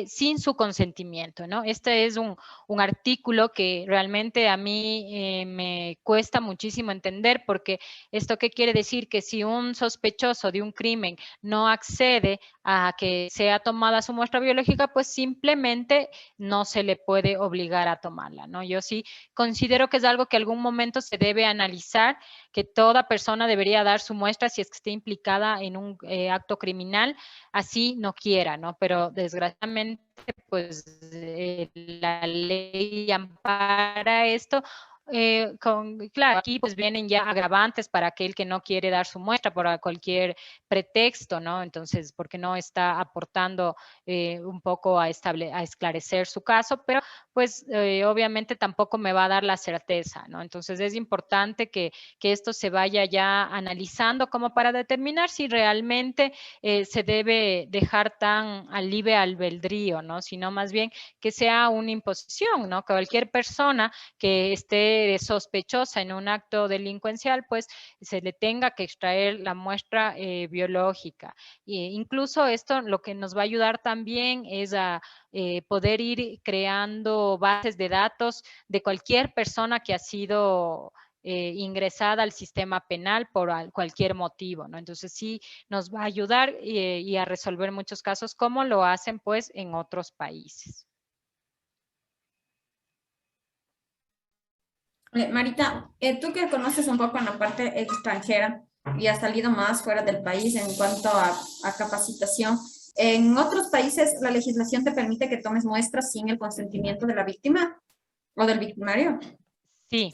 sin su consentimiento, ¿no? Este es un artículo que realmente a mí me cuesta muchísimo entender, porque ¿esto qué quiere decir? Que si un sospechoso de un crimen no accede a que sea tomada su muestra biológica, pues simplemente no se le puede obligar a tomarla, ¿no? Yo sí considero que es algo que algún momento se debe analizar, que toda persona debería dar su muestra si es que esté implicada en un acto criminal, así no quiera, ¿no? Pero desgraciadamente, pues la ley ampara esto. Claro, aquí pues vienen ya agravantes para aquel que no quiere dar su muestra por cualquier pretexto, ¿no? Entonces, porque no está aportando un poco a esclarecer su caso, pero pues obviamente tampoco me va a dar la certeza, ¿no? Entonces es importante que esto se vaya ya analizando como para determinar si realmente se debe dejar tan al libre albedrío, ¿no? Sino más bien que sea una imposición, ¿no? Que cualquier persona que esté sospechosa en un acto delincuencial, pues se le tenga que extraer la muestra biológica. Incluso esto lo que nos va a ayudar también es a poder ir creando bases de datos de cualquier persona que ha sido ingresada al sistema penal por cualquier motivo, ¿no? Entonces sí nos va a ayudar y a resolver muchos casos como lo hacen pues en otros países. Marita, tú que conoces un poco en la parte extranjera y has salido más fuera del país en cuanto a capacitación, ¿en otros países la legislación te permite que tomes muestras sin el consentimiento de la víctima o del victimario? Sí.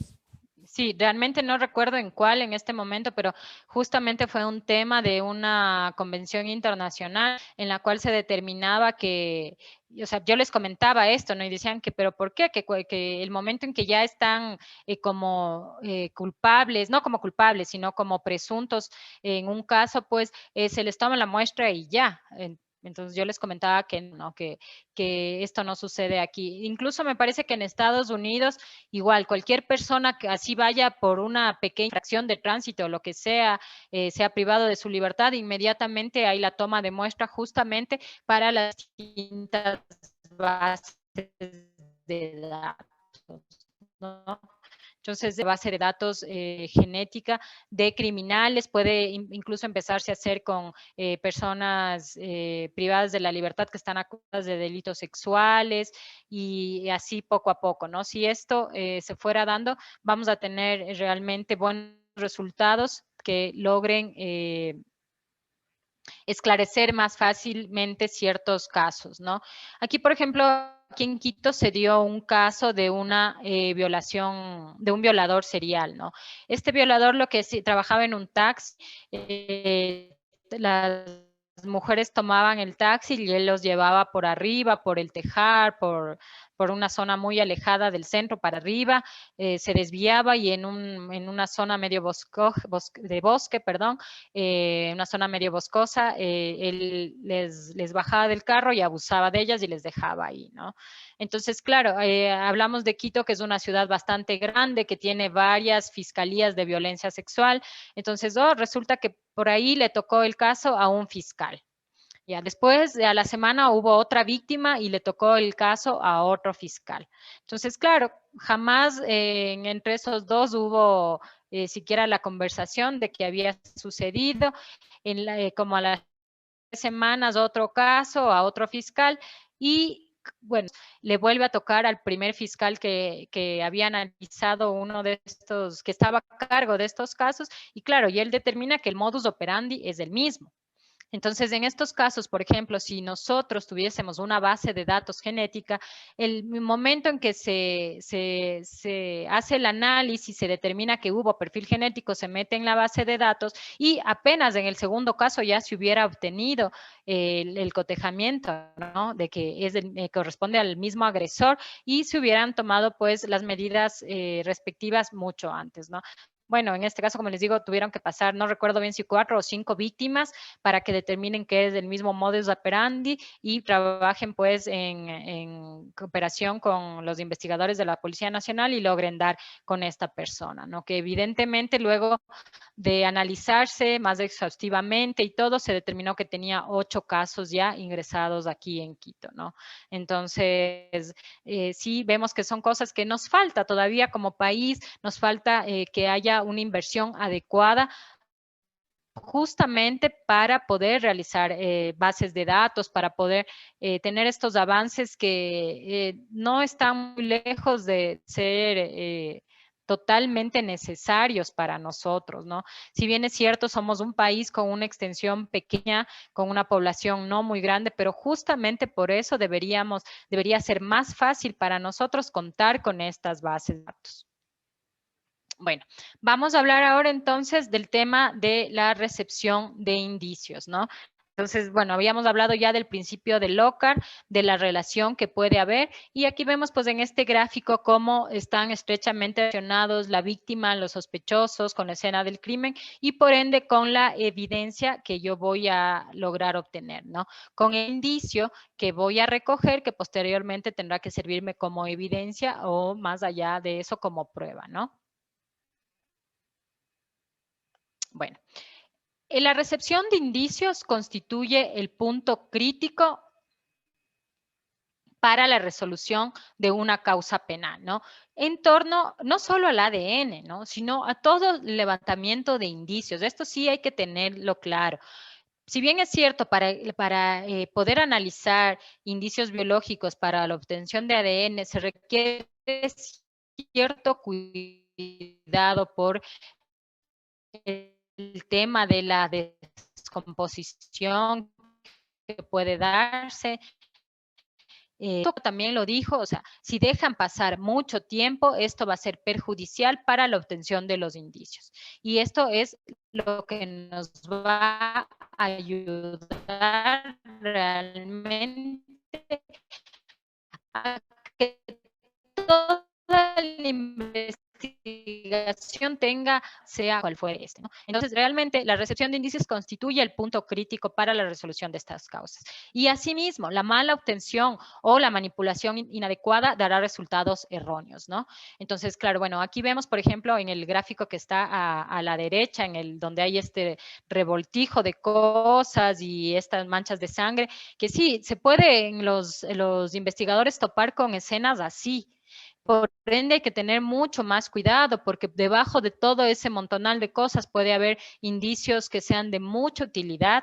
Sí, realmente no recuerdo en cuál en este momento, pero justamente fue un tema de una convención internacional en la cual se determinaba que, o sea, yo les comentaba esto, ¿no? Y decían que, pero ¿por qué? Que el momento en que ya están como culpables, no como culpables, sino como presuntos en un caso, pues se les toma la muestra y ya. Entonces yo les comentaba que no, que esto no sucede aquí. Incluso me parece que en Estados Unidos, igual, cualquier persona que así vaya por una pequeña infracción de tránsito o lo que sea, sea privado de su libertad, inmediatamente hay la toma de muestra justamente para las distintas bases de datos, ¿no? Entonces, de base de datos genética de criminales, puede incluso empezarse a hacer con personas privadas de la libertad que están acusadas de delitos sexuales y así poco a poco, ¿no? Si esto se fuera dando, vamos a tener realmente buenos resultados que logren esclarecer más fácilmente ciertos casos, ¿no? Aquí, por ejemplo, aquí en Quito se dio un caso de una violación, de un violador serial, ¿no? Este violador lo que sí, trabajaba en un taxi, las mujeres tomaban el taxi y él los llevaba por arriba, por el tejar, por una zona muy alejada del centro para arriba, se desviaba y en una zona medio de bosque, perdón, una zona medio boscosa, él les bajaba del carro y abusaba de ellas y les dejaba ahí, ¿no? Entonces, claro, hablamos de Quito, que es una ciudad bastante grande, que tiene varias fiscalías de violencia sexual. Entonces, resulta que por ahí le tocó el caso a un fiscal. Ya después, a la semana hubo otra víctima y le tocó el caso a otro fiscal. Entonces, claro, jamás entre esos dos hubo siquiera la conversación de que había sucedido. Como a las 3 semanas, otro caso a otro fiscal y bueno, le vuelve a tocar al primer fiscal que había analizado uno de estos, que estaba a cargo de estos casos, y claro, y él determina que el modus operandi es el mismo. Entonces, en estos casos, por ejemplo, si nosotros tuviésemos una base de datos genética, el momento en que se hace el análisis, se determina que hubo perfil genético, se mete en la base de datos y apenas en el segundo caso ya se hubiera obtenido el cotejamiento, ¿no? De que corresponde al mismo agresor y se hubieran tomado pues las medidas respectivas mucho antes, ¿no? bueno, en este caso, como les digo, tuvieron que pasar, no recuerdo bien si 4 o 5 víctimas para que determinen que es del mismo modus operandi y trabajen pues en cooperación con los investigadores de la Policía Nacional y logren dar con esta persona, ¿no? Que evidentemente luego de analizarse más exhaustivamente y todo, se determinó que tenía 8 casos ya ingresados aquí en Quito, ¿no? Entonces, sí vemos que son cosas que nos falta todavía como país, nos falta que haya una inversión adecuada justamente para poder realizar bases de datos, para poder tener estos avances que no están muy lejos de ser totalmente necesarios para nosotros, ¿no? Si bien es cierto, somos un país con una extensión pequeña, con una población no muy grande, pero justamente por eso debería ser más fácil para nosotros contar con estas bases de datos. Bueno, vamos a hablar ahora entonces del tema de la recepción de indicios, ¿no? Entonces, bueno, habíamos hablado ya del principio de Locard, de la relación que puede haber, y aquí vemos pues en este gráfico cómo están estrechamente relacionados la víctima, los sospechosos con la escena del crimen y por ende con la evidencia que yo voy a lograr obtener, ¿no? Con el indicio que voy a recoger que posteriormente tendrá que servirme como evidencia o más allá de eso como prueba, ¿no? Bueno, la recepción de indicios constituye el punto crítico para la resolución de una causa penal, ¿no? En torno no solo al ADN, ¿no? Sino a todo el levantamiento de indicios. Esto sí hay que tenerlo claro. Si bien es cierto, para poder analizar indicios biológicos para la obtención de ADN se requiere cierto cuidado por el tema de la descomposición que puede darse. También lo dijo, o sea, si dejan pasar mucho tiempo, esto va a ser perjudicial para la obtención de los indicios. Y esto es lo que nos va a ayudar realmente a que toda la investigación tenga, sea cual fuere este, ¿no? Entonces, realmente la recepción de indicios constituye el punto crítico para la resolución de estas causas. Y asimismo, la mala obtención o la manipulación inadecuada dará resultados erróneos, ¿no? Entonces, claro, bueno, aquí vemos, por ejemplo, en el gráfico que está a la derecha, donde hay este revoltijo de cosas y estas manchas de sangre, que sí, se puede en los investigadores topar con escenas así. Por ende, hay que tener mucho más cuidado porque debajo de todo ese montonal de cosas puede haber indicios que sean de mucha utilidad.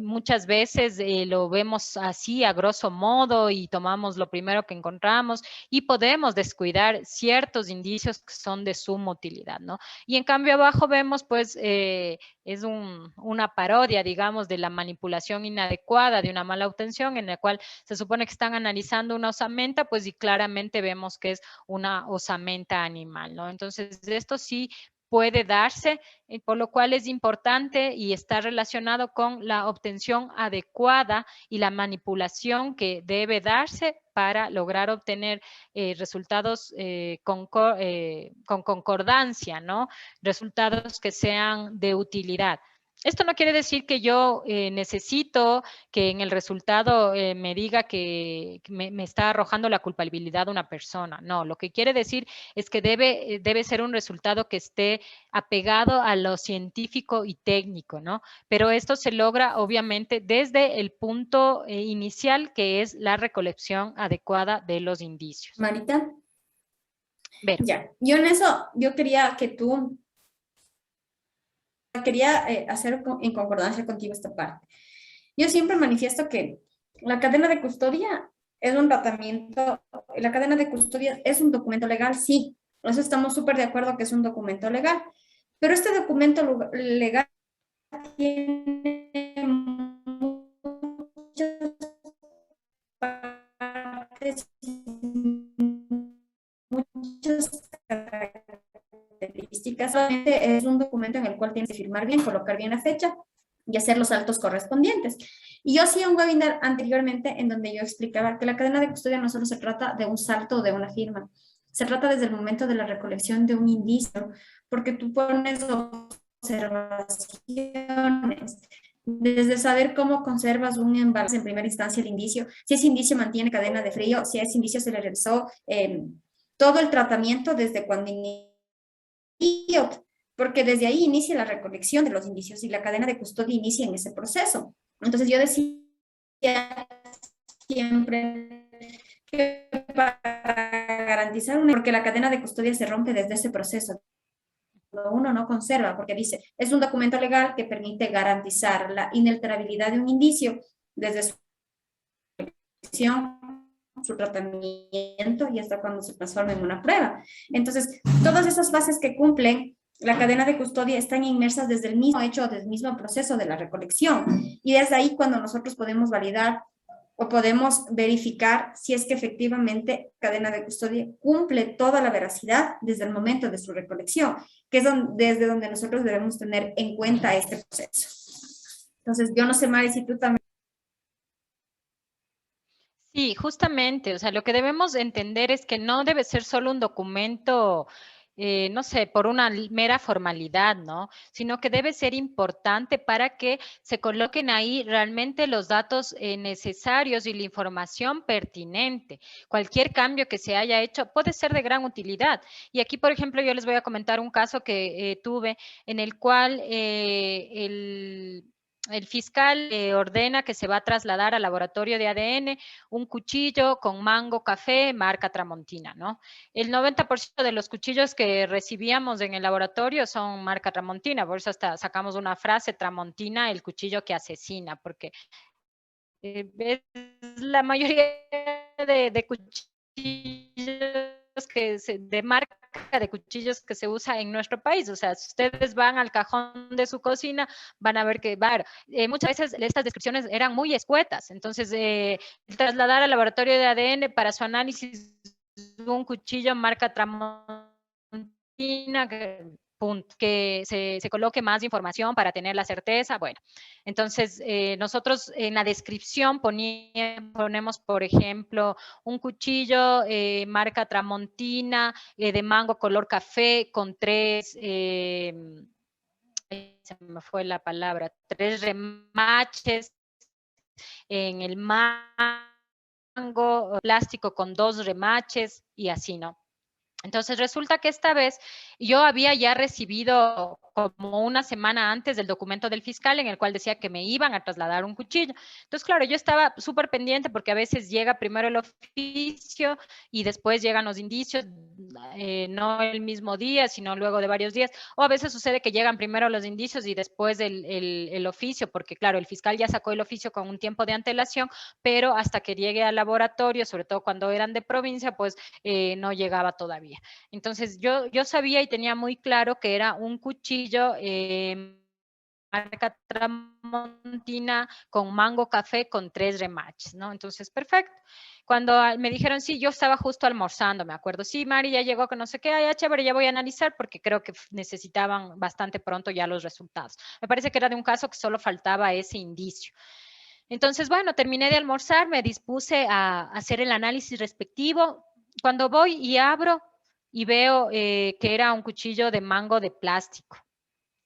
Muchas veces lo vemos así a grosso modo y tomamos lo primero que encontramos y podemos descuidar ciertos indicios que son de suma utilidad, ¿no? Y en cambio abajo vemos pues es una parodia, digamos, de la manipulación inadecuada, de una mala obtención en la cual se supone que están analizando una osamenta, pues y claramente vemos que es una osamenta animal, ¿no? Entonces, esto sí puede darse, por lo cual es importante y está relacionado con la obtención adecuada y la manipulación que debe darse para lograr obtener resultados con concordancia, ¿no? Resultados que sean de utilidad. Esto no quiere decir que yo necesito que en el resultado me diga que me está arrojando la culpabilidad una persona. No, lo que quiere decir es que debe ser un resultado que esté apegado a lo científico y técnico, ¿no? Pero esto se logra obviamente desde el punto inicial, que es la recolección adecuada de los indicios. Marita. Ver. Ya, yo en eso, yo quería hacer en concordancia contigo esta parte. Yo siempre manifiesto que la cadena de custodia es un tratamiento, la cadena de custodia es un documento legal, sí, eso estamos súper de acuerdo que es un documento legal, pero este documento legal tiene muchas partes, muchas características. Solamente es un documento en el cual tienes que firmar bien, colocar bien la fecha y hacer los saltos correspondientes. Y yo hacía un webinar anteriormente en donde yo explicaba que la cadena de custodia no solo se trata de un salto o de una firma, Se trata desde el momento de la recolección de un indicio, porque tú pones observaciones, desde saber cómo conservas un embalaje en primera instancia el indicio, si ese indicio mantiene cadena de frío, si a ese indicio se le realizó todo el tratamiento desde cuando inició, porque desde ahí inicia la recolección de los indicios y la cadena de custodia inicia en ese proceso. Entonces yo decía siempre que para garantizar porque la cadena de custodia se rompe desde ese proceso. Uno no conserva, porque dice, es un documento legal que permite garantizar la inalterabilidad de un indicio desde su su tratamiento y hasta cuando se transforma en una prueba. Entonces, todas esas fases que cumplen la cadena de custodia están inmersas desde el mismo hecho, desde el mismo proceso de la recolección. Y desde ahí cuando nosotros podemos validar o podemos verificar si es que efectivamente cadena de custodia cumple toda la veracidad desde el momento de su recolección, que es desde donde nosotros debemos tener en cuenta este proceso. Entonces, yo no sé, Mari, si tú también. Sí, justamente, o sea, lo que debemos entender es que no debe ser solo un documento, no sé, por una mera formalidad, ¿no? Sino que debe ser importante para que se coloquen ahí realmente los datos necesarios y la información pertinente. Cualquier cambio que se haya hecho puede ser de gran utilidad. Y aquí, por ejemplo, yo les voy a comentar un caso que tuve en el cual el fiscal ordena que se va a trasladar al laboratorio de ADN un cuchillo con mango café marca Tramontina, ¿no? El 90% de los cuchillos que recibíamos en el laboratorio son marca Tramontina, por eso hasta sacamos una frase, Tramontina, el cuchillo que asesina, porque es la mayoría de cuchillos de marca de cuchillos que se usa en nuestro país. O sea, si ustedes van al cajón de su cocina, van a ver que muchas veces estas descripciones eran muy escuetas. Entonces, trasladar al laboratorio de ADN para su análisis un cuchillo marca Tramontina, que se coloque más información para tener la certeza. Bueno, entonces nosotros en la descripción ponemos, por ejemplo, un cuchillo marca Tramontina de mango color café con se me fue la palabra, 3 remaches en el mango, plástico con 2 remaches y así, ¿no? Entonces resulta que esta vez yo había ya recibido como una semana antes del documento del fiscal en el cual decía que me iban a trasladar un cuchillo. Entonces, claro, yo estaba súper pendiente porque a veces llega primero el oficio y después llegan los indicios, no el mismo día, sino luego de varios días. O a veces sucede que llegan primero los indicios y después el oficio, porque claro, el fiscal ya sacó el oficio con un tiempo de antelación, pero hasta que llegue al laboratorio, sobre todo cuando eran de provincia, pues no llegaba todavía. Entonces yo sabía y tenía muy claro que era un cuchillo marca Tramontina con mango café con 3 remaches, ¿no? Entonces, perfecto. Cuando me dijeron, sí, yo estaba justo almorzando, me acuerdo, sí, Mari ya llegó que no sé qué, ya chévere, ya voy a analizar porque creo que necesitaban bastante pronto ya los resultados. Me parece que era de un caso que solo faltaba ese indicio. Entonces, bueno, terminé de almorzar, me dispuse a hacer el análisis respectivo. Cuando voy y abro y veo que era un cuchillo de mango de plástico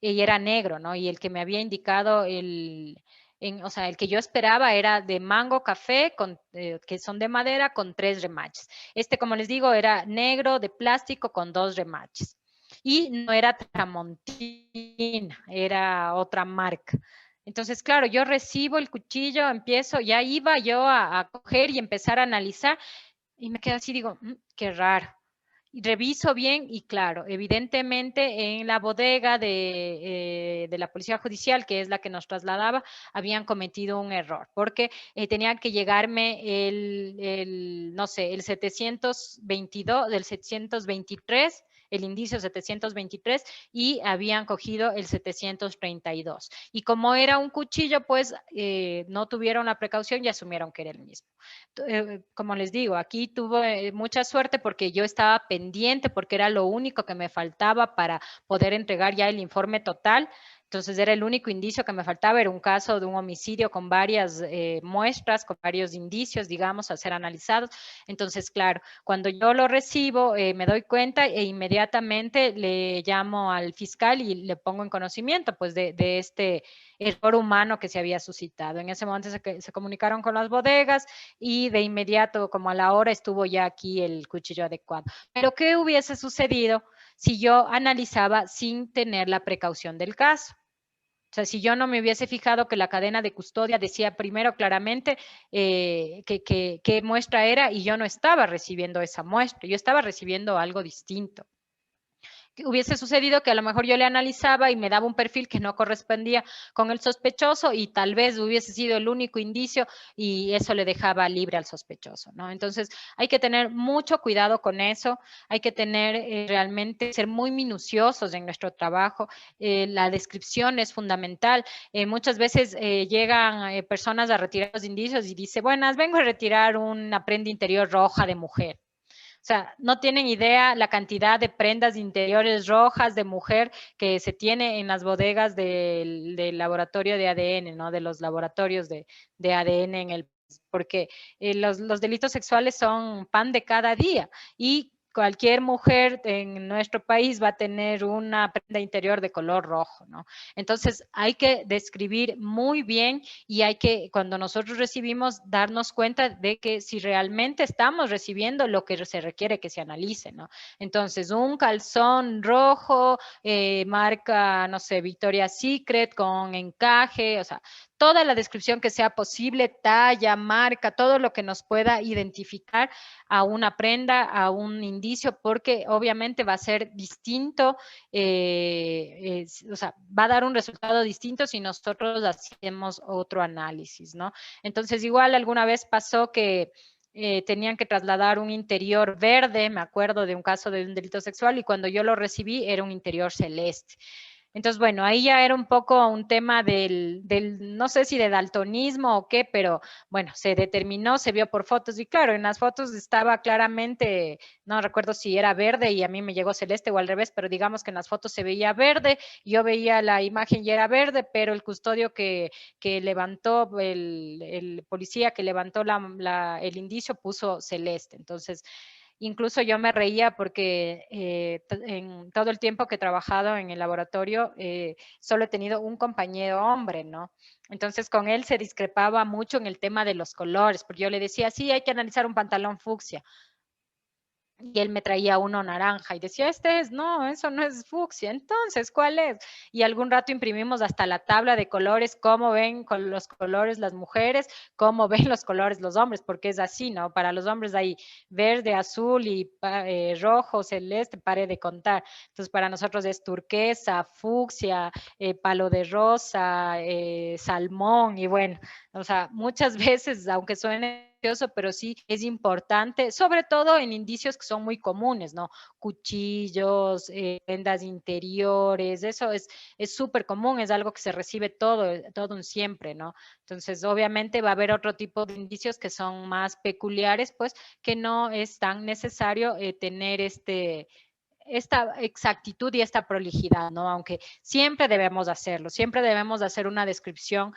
y era negro, ¿no? Y el que me había indicado o sea, el que yo esperaba era de mango café, que son de madera, con 3 remaches. Este, como les digo, era negro de plástico con 2 remaches. Y no era Tramontina, era otra marca. Entonces, claro, yo recibo el cuchillo, ya iba yo a coger y empezar a analizar y me quedo así, digo, qué raro. Y reviso bien y claro, evidentemente en la bodega de la Policía Judicial, que es la que nos trasladaba, habían cometido un error, porque tenían que llegarme no sé, el 722, del 723, el indicio 723, y habían cogido el 732. Y como era un cuchillo, pues no tuvieron la precaución y asumieron que era el mismo. Como les digo, aquí tuve mucha suerte porque yo estaba pendiente, porque era lo único que me faltaba para poder entregar ya el informe total. Entonces era el único indicio que me faltaba, era un caso de un homicidio con varias muestras, con varios indicios, digamos, a ser analizados. Entonces, claro, cuando yo lo recibo, me doy cuenta e inmediatamente le llamo al fiscal y le pongo en conocimiento, pues, de este error humano que se había suscitado. En ese momento se comunicaron con las bodegas y de inmediato, como a la hora, estuvo ya aquí el cuchillo adecuado. Pero, ¿qué hubiese sucedido si yo analizaba sin tener la precaución del caso? O sea, si yo no me hubiese fijado que la cadena de custodia decía primero claramente qué muestra era y yo no estaba recibiendo esa muestra, yo estaba recibiendo algo distinto. Hubiese sucedido que a lo mejor yo le analizaba y me daba un perfil que no correspondía con el sospechoso y tal vez hubiese sido el único indicio y eso le dejaba libre al sospechoso, ¿no? Entonces hay que tener mucho cuidado con eso, hay que tener realmente, ser muy minuciosos en nuestro trabajo, la descripción es fundamental. Muchas veces llegan personas a retirar los indicios y dice, buenas, vengo a retirar una prenda interior roja de mujer. O sea, no tienen idea la cantidad de prendas interiores rojas de mujer que se tiene en las bodegas del laboratorio de ADN, ¿no? De los laboratorios de ADN en el porque los delitos sexuales son pan de cada día y cualquier mujer en nuestro país va a tener una prenda interior de color rojo, ¿no? Entonces hay que describir muy bien y hay que, cuando nosotros recibimos, darnos cuenta de que si realmente estamos recibiendo lo que se requiere que se analice, ¿no? Entonces, un calzón rojo, marca, no sé, Victoria's Secret con encaje, o sea, toda la descripción que sea posible, talla, marca, todo lo que nos pueda identificar a una prenda, a un indicio, porque obviamente va a ser distinto, o sea, va a dar un resultado distinto si nosotros hacemos otro análisis, ¿no? Entonces, igual alguna vez pasó que tenían que trasladar un interior verde, me acuerdo de un caso de un delito sexual, y cuando yo lo recibí era un interior celeste. Entonces, bueno, ahí ya era un poco un tema no sé si de daltonismo o qué, pero bueno, se determinó, se vio por fotos y claro, en las fotos estaba claramente, no recuerdo si era verde y a mí me llegó celeste o al revés, pero digamos que en las fotos se veía verde, yo veía la imagen y era verde, pero el custodio que levantó, el policía que levantó el indicio puso celeste. Entonces, incluso yo me reía porque en todo el tiempo que he trabajado en el laboratorio, solo he tenido un compañero hombre, ¿no? Entonces con él se discrepaba mucho en el tema de los colores, porque yo le decía, sí, hay que analizar un pantalón fucsia. Y él me traía uno naranja y decía, no, eso no es fucsia. Entonces, ¿cuál es? Y algún rato imprimimos hasta la tabla de colores, cómo ven con los colores las mujeres, cómo ven los colores los hombres, porque es así, ¿no? Para los hombres hay verde, azul y rojo, celeste, pare de contar. Entonces, para nosotros es turquesa, fucsia, palo de rosa, salmón y bueno, o sea, muchas veces, aunque suene pero sí es importante, sobre todo en indicios que son muy comunes, ¿no? Cuchillos, prendas interiores, eso es súper común, es algo que se recibe todo un siempre, ¿no? Entonces, obviamente va a haber otro tipo de indicios que son más peculiares, pues, que no es tan necesario tener esta exactitud y esta prolijidad, ¿no? Aunque siempre debemos hacerlo, siempre debemos hacer una descripción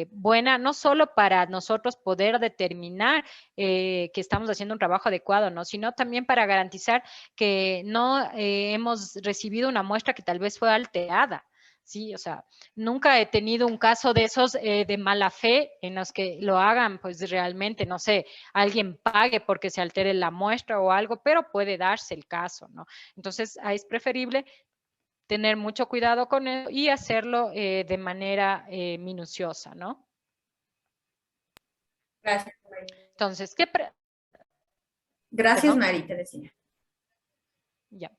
buena, no solo para nosotros poder determinar que estamos haciendo un trabajo adecuado, ¿no? Sino también para garantizar que no hemos recibido una muestra que tal vez fue alterada. Sí, o sea, nunca he tenido un caso de esos de mala fe en los que lo hagan, pues realmente, no sé, alguien pague porque se altere la muestra o algo, pero puede darse el caso, ¿no? Entonces, es preferible tener mucho cuidado con eso y hacerlo de manera minuciosa, ¿no? Gracias. Entonces, Gracias, perdón? Mari, te decía. Ya.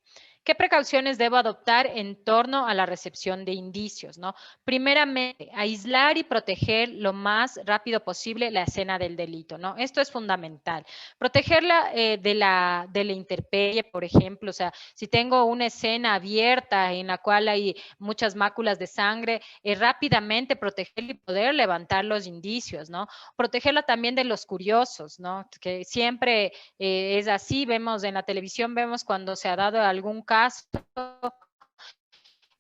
¿Qué precauciones debo adoptar en torno a la recepción de indicios, ¿no? Primeramente, aislar y proteger lo más rápido posible la escena del delito, ¿no? Esto es fundamental. Protegerla de la intemperie, por ejemplo, o sea, si tengo una escena abierta en la cual hay muchas máculas de sangre, rápidamente protegerla y poder levantar los indicios, ¿no? Protegerla también de los curiosos, ¿no? Que siempre es así, vemos en la televisión, vemos cuando se ha dado algún caso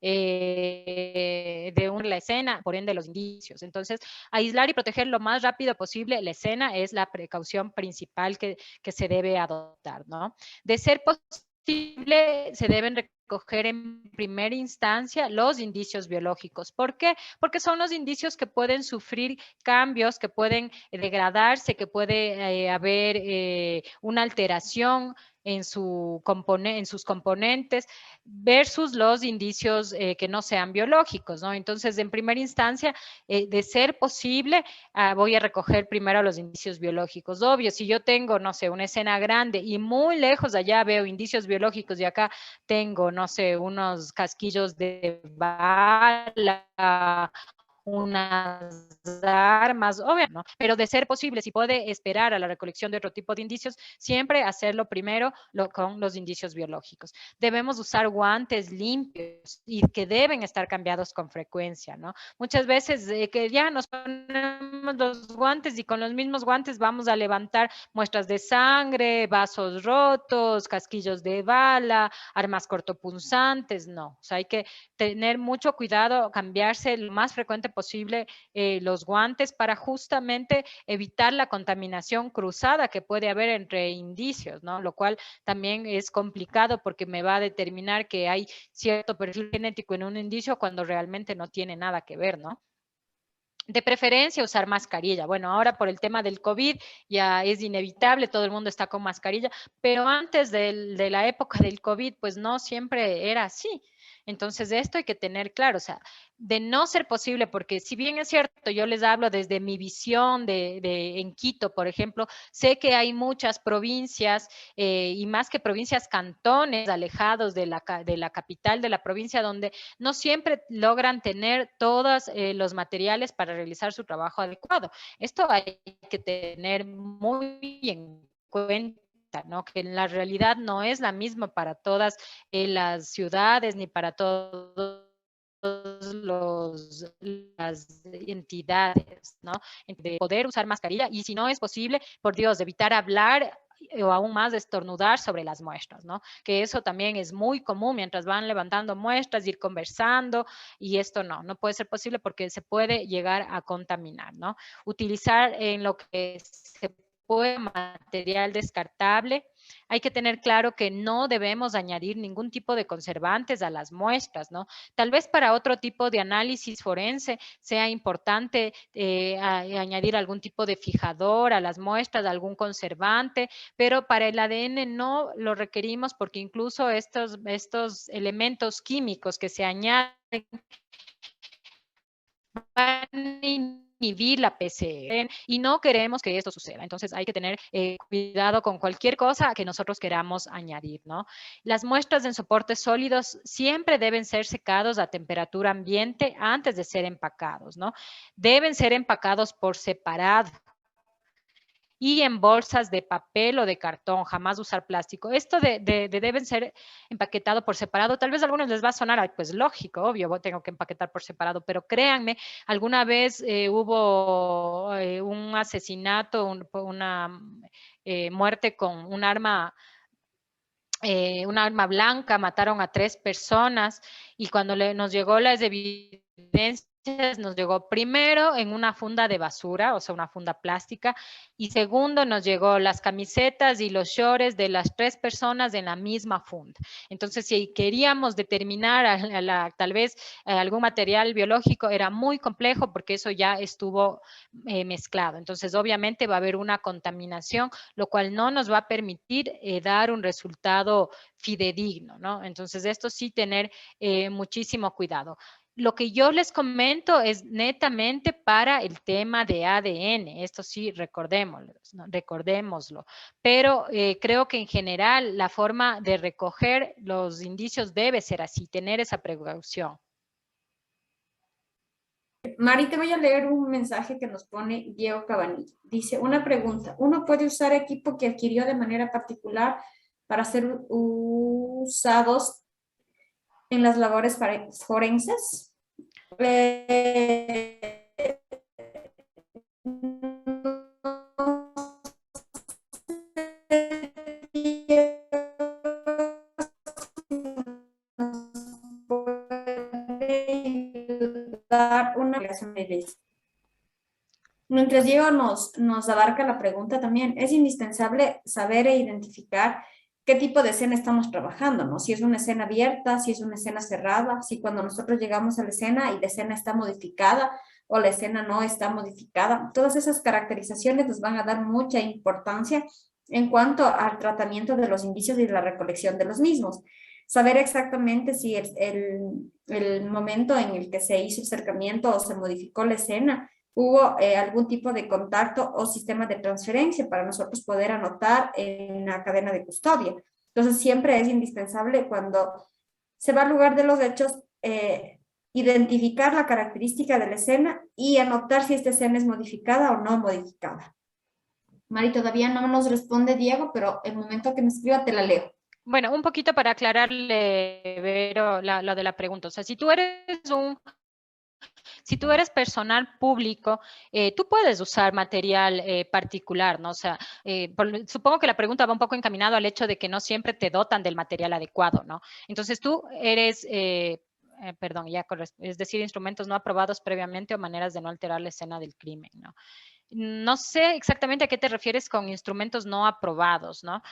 de la escena, por ende los indicios. Entonces, aislar y proteger lo más rápido posible la escena es la precaución principal que se debe adoptar, ¿no? De ser posible, se deben recoger en primera instancia los indicios biológicos. ¿Por qué? Porque son los indicios que pueden sufrir cambios, que pueden degradarse, que puede haber una alteración en sus componentes versus los indicios que no sean biológicos, ¿no? Entonces, en primera instancia, de ser posible, voy a recoger primero los indicios biológicos. Obvio, si yo tengo, no sé, una escena grande y muy lejos de allá veo indicios biológicos y acá tengo, no sé, unos casquillos de bala, unas armas, obviamente, ¿no? Pero de ser posible, si puede esperar a la recolección de otro tipo de indicios, siempre hacerlo primero con los indicios biológicos. Debemos usar guantes limpios y que deben estar cambiados con frecuencia, ¿no? Muchas veces que ya nos ponemos los guantes y con los mismos guantes vamos a levantar muestras de sangre, vasos rotos, casquillos de bala, armas cortopunzantes, no. O sea, hay que tener mucho cuidado, cambiarse lo más frecuente posible los guantes para justamente evitar la contaminación cruzada que puede haber entre indicios, ¿no? Lo cual también es complicado porque me va a determinar que hay cierto perfil genético en un indicio cuando realmente no tiene nada que ver, ¿no? De preferencia usar mascarilla. Bueno, ahora por el tema del COVID ya es inevitable, todo el mundo está con mascarilla, pero antes de la época del COVID, pues no siempre era así. Entonces, esto hay que tener claro, o sea, de no ser posible, porque si bien es cierto, yo les hablo desde mi visión en Quito, por ejemplo, sé que hay muchas provincias y más que provincias, cantones alejados de la capital de la provincia donde no siempre logran tener todos los materiales para realizar su trabajo adecuado. Esto hay que tener muy en cuenta. ¿no? Que la realidad no es la misma para todas las ciudades ni para todos las entidades, ¿no? De poder usar mascarilla y si no es posible, por Dios, evitar hablar o aún más estornudar sobre las muestras, ¿no? Que eso también es muy común mientras van levantando muestras, ir conversando y esto no puede ser posible porque se puede llegar a contaminar, ¿no? Utilizar en lo que se puede material descartable. Hay que tener claro que no debemos añadir ningún tipo de conservantes a las muestras, ¿no? Tal vez para otro tipo de análisis forense sea importante añadir algún tipo de fijador a las muestras, algún conservante, pero para el ADN no lo requerimos porque incluso estos elementos químicos que se añaden van a inhibir la PCR y no queremos que esto suceda. Entonces hay que tener cuidado con cualquier cosa que nosotros queramos añadir, ¿no? Las muestras en soportes sólidos siempre deben ser secados a temperatura ambiente antes de ser empacados, ¿no? Deben ser empacados por separado y en bolsas de papel o de cartón, jamás usar plástico. Esto deben ser empaquetado por separado. Tal vez a algunos les va a sonar, pues lógico, obvio, tengo que empaquetar por separado, pero créanme, alguna vez hubo un asesinato, una muerte con un arma blanca, mataron a 3 personas y cuando nos llegó las evidencias, nos llegó primero en una funda de basura, o sea, una funda plástica, y segundo nos llegó las camisetas y los shorts de las 3 personas en la misma funda. Entonces, si queríamos determinar tal vez algún material biológico, era muy complejo porque eso ya estuvo mezclado. Entonces, obviamente va a haber una contaminación, lo cual no nos va a permitir dar un resultado fidedigno, ¿no? Entonces, esto sí tener muchísimo cuidado. Lo que yo les comento es netamente para el tema de ADN, esto sí recordémoslo, ¿no? Recordémoslo, pero creo que en general la forma de recoger los indicios debe ser así, tener esa precaución. Mari, te voy a leer un mensaje que nos pone Diego Cabanilla. Dice, una pregunta. ¿Uno puede usar equipo que adquirió de manera particular para ser usados en las labores forenses? dar una explicación de ellas. Mientras Diego nos abarca la pregunta también, es indispensable saber e identificar qué tipo de escena estamos trabajando, ¿no? Si es una escena abierta, si es una escena cerrada, si cuando nosotros llegamos a la escena y la escena está modificada o la escena no está modificada. Todas esas caracterizaciones nos van a dar mucha importancia en cuanto al tratamiento de los indicios y la recolección de los mismos. Saber exactamente si el momento en el que se hizo el acercamiento o se modificó la escena hubo algún tipo de contacto o sistema de transferencia para nosotros poder anotar en la cadena de custodia. Entonces, siempre es indispensable cuando se va al lugar de los hechos, identificar la característica de la escena y anotar si esta escena es modificada o no modificada. Mari, todavía no nos responde Diego, pero el momento que me escriba te la leo. Bueno, un poquito para aclararle, Vero, lo de la pregunta. O sea, si tú eres personal público, tú puedes usar material particular, ¿no? O sea, supongo que la pregunta va un poco encaminado al hecho de que no siempre te dotan del material adecuado, ¿no? Entonces tú eres, perdón, es decir, instrumentos no aprobados previamente o maneras de no alterar la escena del crimen, ¿no? No sé exactamente a qué te refieres con instrumentos no aprobados, ¿no?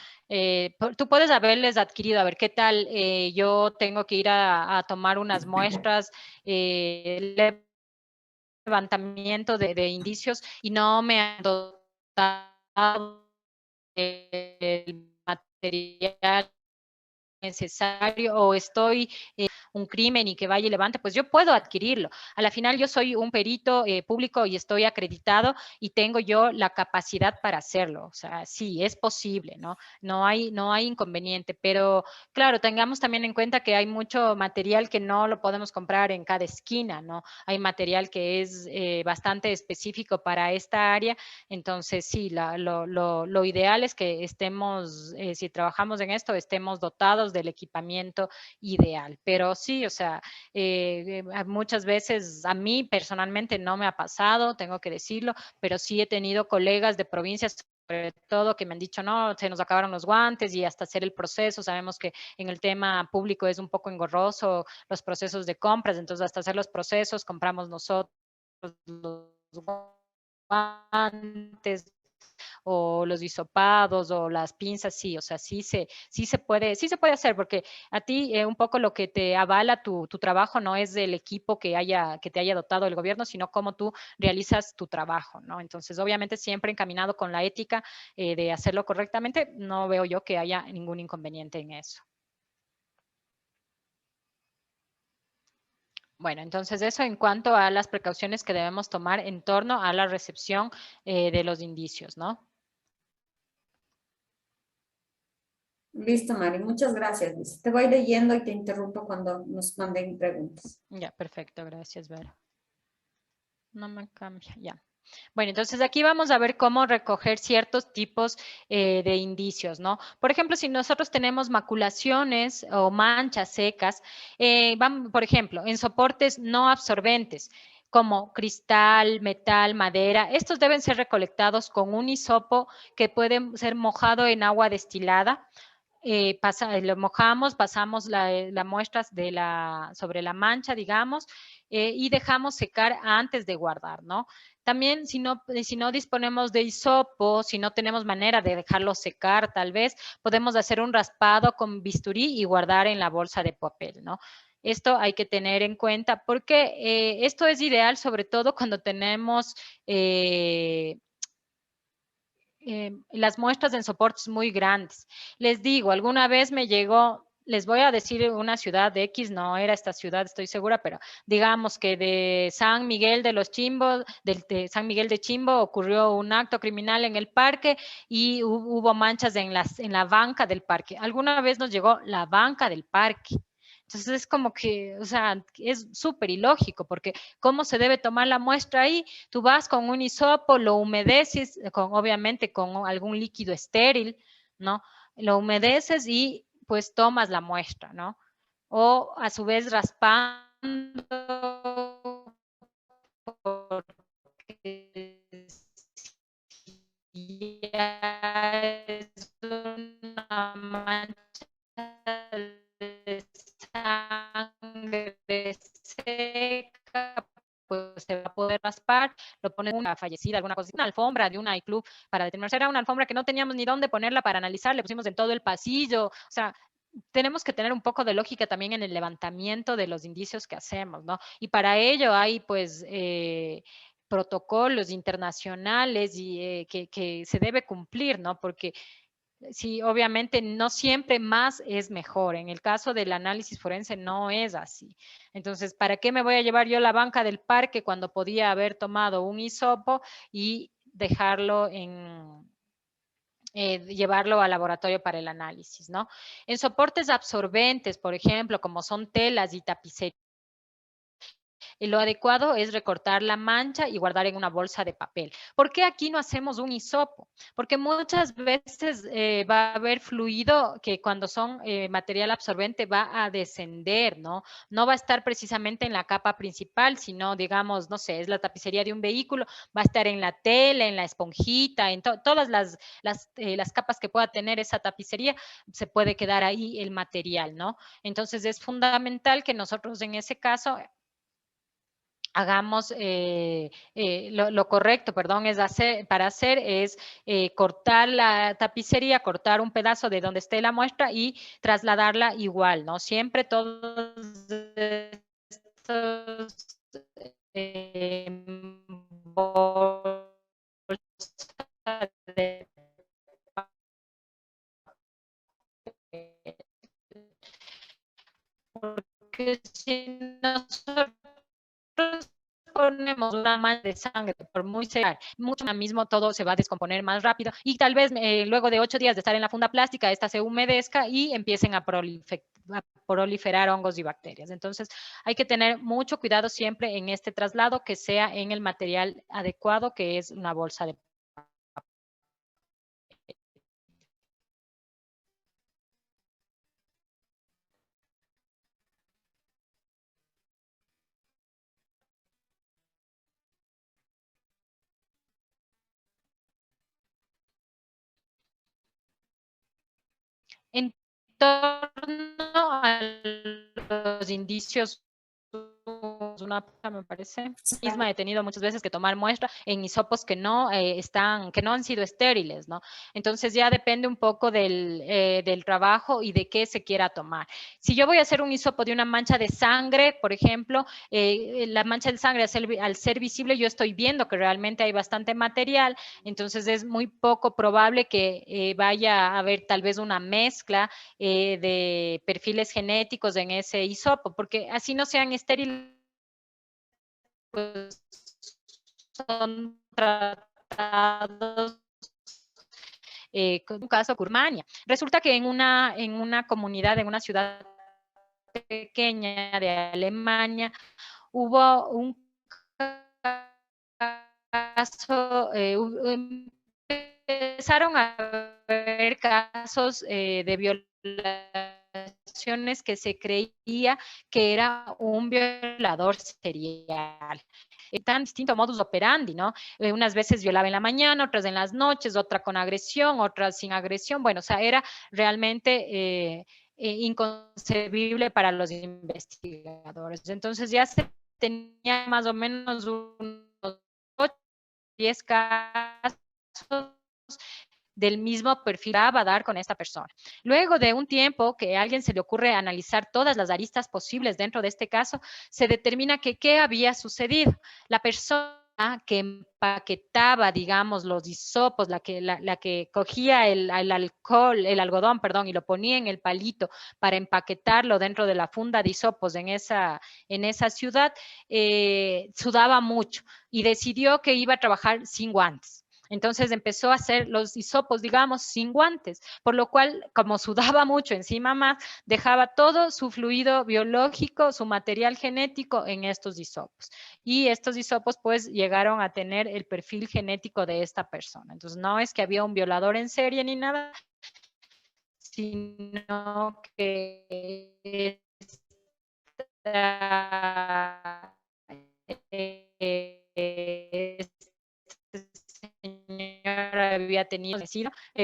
Tú puedes haberles adquirido, a ver, ¿qué tal? Yo tengo que ir a tomar unas muestras, levantamiento de indicios y no me han dotado el material necesario o estoy un crimen y que vaya y levante, pues yo puedo adquirirlo. A la final yo soy un perito público y estoy acreditado y tengo yo la capacidad para hacerlo. O sea, sí, es posible, ¿no? No hay inconveniente, pero claro, tengamos también en cuenta que hay mucho material que no lo podemos comprar en cada esquina, ¿no? Hay material que es bastante específico para esta área, entonces sí, lo ideal es que estemos, si trabajamos en esto, estemos dotados del equipamiento ideal, pero sí, o sea, muchas veces a mí personalmente no me ha pasado, tengo que decirlo, pero sí he tenido colegas de provincias sobre todo que me han dicho, no, se nos acabaron los guantes y hasta hacer el proceso, sabemos que en el tema público es un poco engorroso los procesos de compras, entonces hasta hacer los procesos compramos nosotros los guantes, o los hisopados o las pinzas, sí, o sea, sí se puede hacer, porque a ti un poco lo que te avala tu trabajo no es el equipo que te haya dotado el gobierno, sino cómo tú realizas tu trabajo, ¿no? Entonces, obviamente, siempre encaminado con la ética de hacerlo correctamente, no veo yo que haya ningún inconveniente en eso. Bueno, entonces eso en cuanto a las precauciones que debemos tomar en torno a la recepción de los indicios, ¿no? Listo, Mari, muchas gracias. Dice. Te voy leyendo y te interrumpo cuando nos manden preguntas. Ya, perfecto, gracias, Vera. No me cambia, ya. Bueno, entonces aquí vamos a ver cómo recoger ciertos tipos de indicios, ¿no? Por ejemplo, si nosotros tenemos maculaciones o manchas secas, por ejemplo, en soportes no absorbentes, como cristal, metal, madera, estos deben ser recolectados con un hisopo que puede ser mojado en agua destilada. Lo mojamos, pasamos la muestra sobre la mancha, digamos, y dejamos secar antes de guardar, ¿no? También, si no disponemos de hisopo, si no tenemos manera de dejarlo secar, tal vez, podemos hacer un raspado con bisturí y guardar en la bolsa de papel, ¿no? Esto hay que tener en cuenta porque esto es ideal, sobre todo cuando tenemos las muestras en soportes muy grandes. Les digo, alguna vez me llegó, les voy a decir una ciudad de X, no era esta ciudad, estoy segura, pero digamos que de San Miguel de los Chimbos, de San Miguel de Chimbo, ocurrió un acto criminal en el parque y hubo manchas en la banca del parque. Alguna vez nos llegó la banca del parque. Entonces es como que, o sea, es súper ilógico porque ¿cómo se debe tomar la muestra ahí? Tú vas con un hisopo, lo humedeces, obviamente con algún líquido estéril, ¿no? Lo humedeces y pues tomas la muestra, ¿no? O a su vez raspando ya es una mancha de sangre seca, poder raspar, lo pones una fallecida, alguna cosa, una alfombra de un iClub para determinar. Era una alfombra que no teníamos ni dónde ponerla para analizar, le pusimos en todo el pasillo, o sea, tenemos que tener un poco de lógica también en el levantamiento de los indicios que hacemos, ¿no? Y para ello hay, pues, protocolos internacionales y que se debe cumplir, ¿no? Porque sí, obviamente no siempre más es mejor. En el caso del análisis forense no es así. Entonces, ¿para qué me voy a llevar yo la banca del parque cuando podía haber tomado un hisopo y dejarlo llevarlo al laboratorio para el análisis, ¿no? En soportes absorbentes, por ejemplo, como son telas y tapicería, lo adecuado es recortar la mancha y guardar en una bolsa de papel. ¿Por qué aquí no hacemos un hisopo? Porque muchas veces va a haber fluido que cuando son material absorbente va a descender, ¿no? No va a estar precisamente en la capa principal, sino, digamos, no sé, es la tapicería de un vehículo, va a estar en la tela, en la esponjita, en todas las capas que pueda tener esa tapicería, se puede quedar ahí el material, ¿no? Entonces es fundamental que nosotros en ese caso hagamos lo correcto, perdón, es para hacer es cortar la tapicería, cortar un pedazo de donde esté la muestra y trasladarla igual, ¿no? Siempre todos estos bolsas de papel, porque si nosotros ponemos una mancha de sangre, por muy seca, mucho mismo todo se va a descomponer más rápido y tal vez luego de 8 días de estar en la funda plástica, esta se humedezca y empiecen a proliferar hongos y bacterias. Entonces, hay que tener mucho cuidado siempre en este traslado que sea en el material adecuado, que es una bolsa de en torno a los indicios, una me parece, misma he tenido muchas veces que tomar muestra en hisopos que no que no han sido estériles, ¿no? Entonces ya depende un poco del trabajo y de qué se quiera tomar. Si yo voy a hacer un hisopo de una mancha de sangre, por ejemplo, la mancha de sangre al ser visible, yo estoy viendo que realmente hay bastante material, entonces es muy poco probable que vaya a haber tal vez una mezcla de perfiles genéticos en ese hisopo, porque así no sean estériles, pues son tratados con un caso Curmania. Resulta que en una comunidad, en una ciudad pequeña de Alemania, hubo un caso, empezaron a haber casos de violaciones que se creía que era un violador serial. Tan distinto modus operandi, ¿no? Unas veces violaba en la mañana, otras en las noches, otra con agresión, otras sin agresión. Bueno, o sea, era realmente inconcebible para los investigadores. Entonces ya se tenía más o menos unos 8, 10 casos del mismo perfil va a dar con esta persona. Luego de un tiempo que a alguien se le ocurre analizar todas las aristas posibles dentro de este caso, se determina que qué había sucedido. La persona que empaquetaba, digamos, los hisopos, la que cogía el alcohol, el algodón, perdón, y lo ponía en el palito para empaquetarlo dentro de la funda de hisopos en esa ciudad, sudaba mucho y decidió que iba a trabajar sin guantes. Entonces empezó a hacer los hisopos, digamos, sin guantes, por lo cual, como sudaba mucho encima más, dejaba todo su fluido biológico, su material genético en estos hisopos. Y estos hisopos, pues, llegaron a tener el perfil genético de esta persona. Entonces, no es que había un violador en serie ni nada, sino que esta señor había había tenido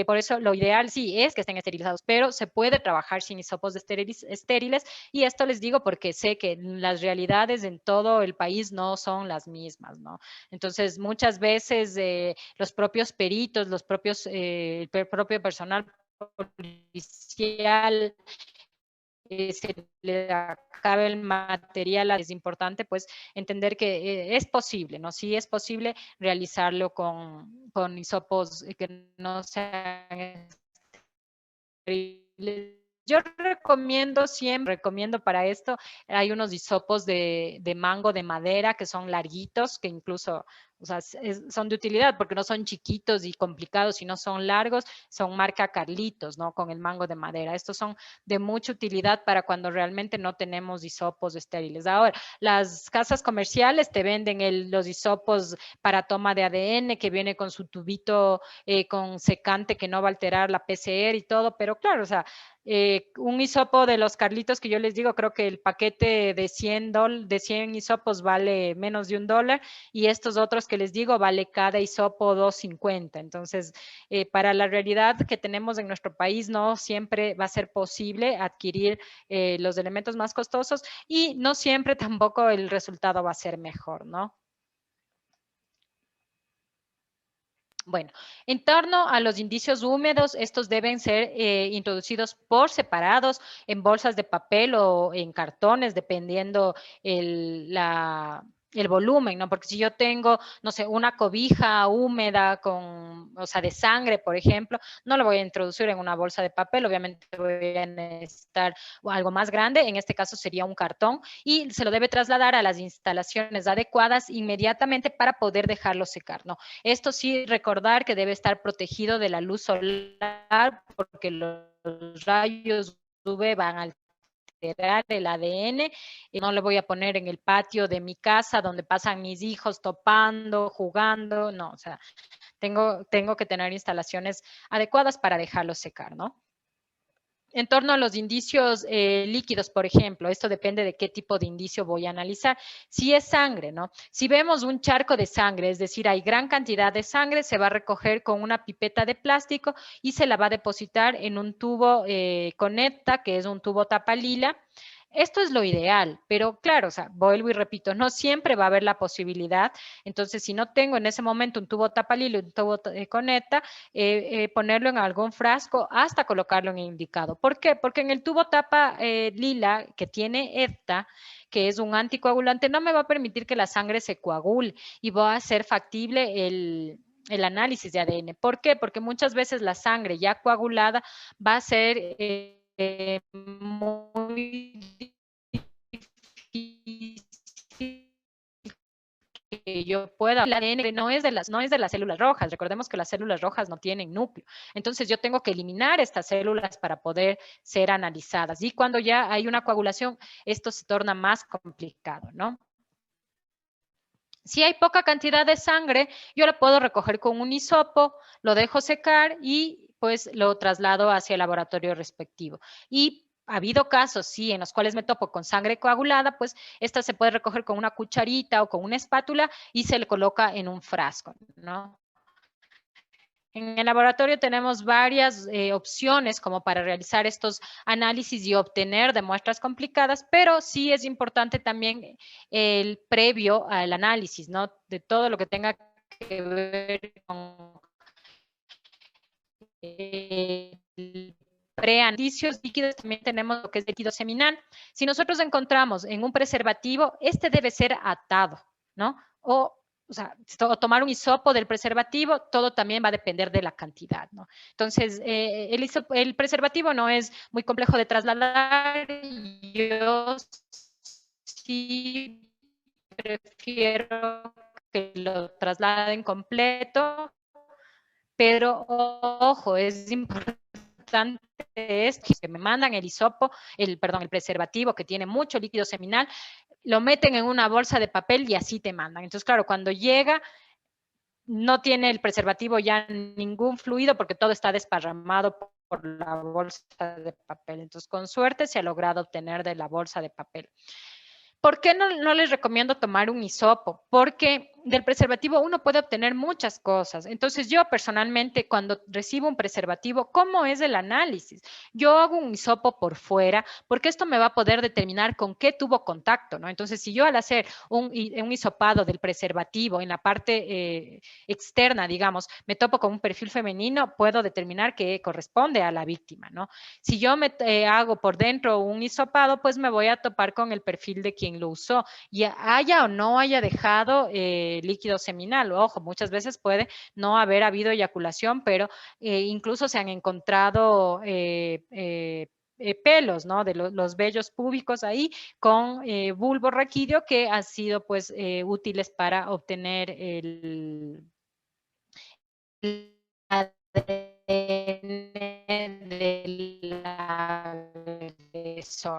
por eso lo ideal sí es que estén esterilizados, pero se puede trabajar sin hisopos estériles, y esto les digo porque sé que las realidades en todo el país no son las mismas, ¿no? Entonces, muchas veces los propios peritos, el propio personal policial, se le acabe el material, es importante pues entender que es posible, ¿no? Sí es posible realizarlo con hisopos que no sean estériles. Yo recomiendo para esto, hay unos hisopos de mango de madera que son larguitos, que incluso, o sea, son de utilidad porque no son chiquitos y complicados, sino son largos, son marca Carlitos, ¿no? Con el mango de madera. Estos son de mucha utilidad para cuando realmente no tenemos hisopos estériles. Ahora, las casas comerciales te venden los hisopos para toma de ADN, que viene con su tubito con secante que no va a alterar la PCR y todo, pero claro, o sea, un hisopo de los Carlitos que yo les digo, creo que el paquete de 100 hisopos vale menos de $1, y estos otros que les digo vale cada hisopo $2.50. Entonces, para la realidad que tenemos en nuestro país, no siempre va a ser posible adquirir los elementos más costosos, y no siempre tampoco el resultado va a ser mejor, ¿no? Bueno, en torno a los indicios húmedos, estos deben ser introducidos por separados en bolsas de papel o en cartones, dependiendo el volumen, ¿no? Porque si yo tengo, no sé, una cobija húmeda o sea, de sangre, por ejemplo, no lo voy a introducir en una bolsa de papel, obviamente voy a necesitar algo más grande, en este caso sería un cartón, y se lo debe trasladar a las instalaciones adecuadas inmediatamente para poder dejarlo secar, ¿no? Esto sí, recordar que debe estar protegido de la luz solar, porque los rayos UV van a alterar el ADN. No lo voy a poner en el patio de mi casa donde pasan mis hijos topando, jugando, no, o sea, tengo que tener instalaciones adecuadas para dejarlo secar, ¿no? En torno a los indicios líquidos, por ejemplo, esto depende de qué tipo de indicio voy a analizar. Si es sangre, ¿no? Si vemos un charco de sangre, es decir, hay gran cantidad de sangre, se va a recoger con una pipeta de plástico y se la va a depositar en un tubo conecta, que es un tubo tapa lila. Esto es lo ideal, pero claro, o sea, vuelvo y repito, no siempre va a haber la posibilidad. Entonces, si no tengo en ese momento un tubo tapa lila, un tubo conecta, ponerlo en algún frasco hasta colocarlo en el indicado. ¿Por qué? Porque en el tubo tapa lila que tiene EFTA, que es un anticoagulante, no me va a permitir que la sangre se coagule y va a ser factible el análisis de ADN. ¿Por qué? Porque muchas veces la sangre ya coagulada va a ser muy difícil que yo pueda. El ADN no es de las células rojas. Recordemos que las células rojas no tienen núcleo. Entonces yo tengo que eliminar estas células para poder ser analizadas. Y cuando ya hay una coagulación, esto se torna más complicado, ¿no? Si hay poca cantidad de sangre, yo lo puedo recoger con un hisopo, lo dejo secar y pues lo traslado hacia el laboratorio respectivo. Y ha habido casos, sí, en los cuales me topo con sangre coagulada, pues esta se puede recoger con una cucharita o con una espátula y se le coloca en un frasco, ¿no? En el laboratorio tenemos varias opciones como para realizar estos análisis y obtener de muestras complicadas, pero sí es importante también el previo al análisis, ¿no? De todo lo que tenga que ver con preanalicios líquidos. También tenemos lo que es líquido seminal. Si nosotros encontramos en un preservativo, este debe ser atado, ¿no? O sea, tomar un hisopo del preservativo, todo también va a depender de la cantidad, ¿no? Entonces, el preservativo no es muy complejo de trasladar. Yo sí prefiero que lo trasladen completo, pero ojo, es importante que me mandan el hisopo, el preservativo que tiene mucho líquido seminal, lo meten en una bolsa de papel y así te mandan. Entonces, claro, cuando llega, no tiene el preservativo ya ningún fluido porque todo está desparramado por la bolsa de papel. Entonces, con suerte se ha logrado obtener de la bolsa de papel. ¿Por qué no les recomiendo tomar un hisopo? Porque del preservativo uno puede obtener muchas cosas. Entonces, yo personalmente, cuando recibo un preservativo, ¿cómo es el análisis? Yo hago un hisopo por fuera, porque esto me va a poder determinar con qué tuvo contacto, ¿no? Entonces, si yo al hacer un hisopado del preservativo en la parte externa, digamos, me topo con un perfil femenino, puedo determinar que corresponde a la víctima, ¿no? Si yo me hago por dentro un hisopado, pues me voy a topar con el perfil de quien lo usó y haya o no haya dejado líquido seminal. Ojo, muchas veces puede no haber habido eyaculación, pero incluso se han encontrado pelos, ¿no? De los vellos púbicos ahí con bulbo raquídeo que han sido pues útiles para obtener el ADN del agresor,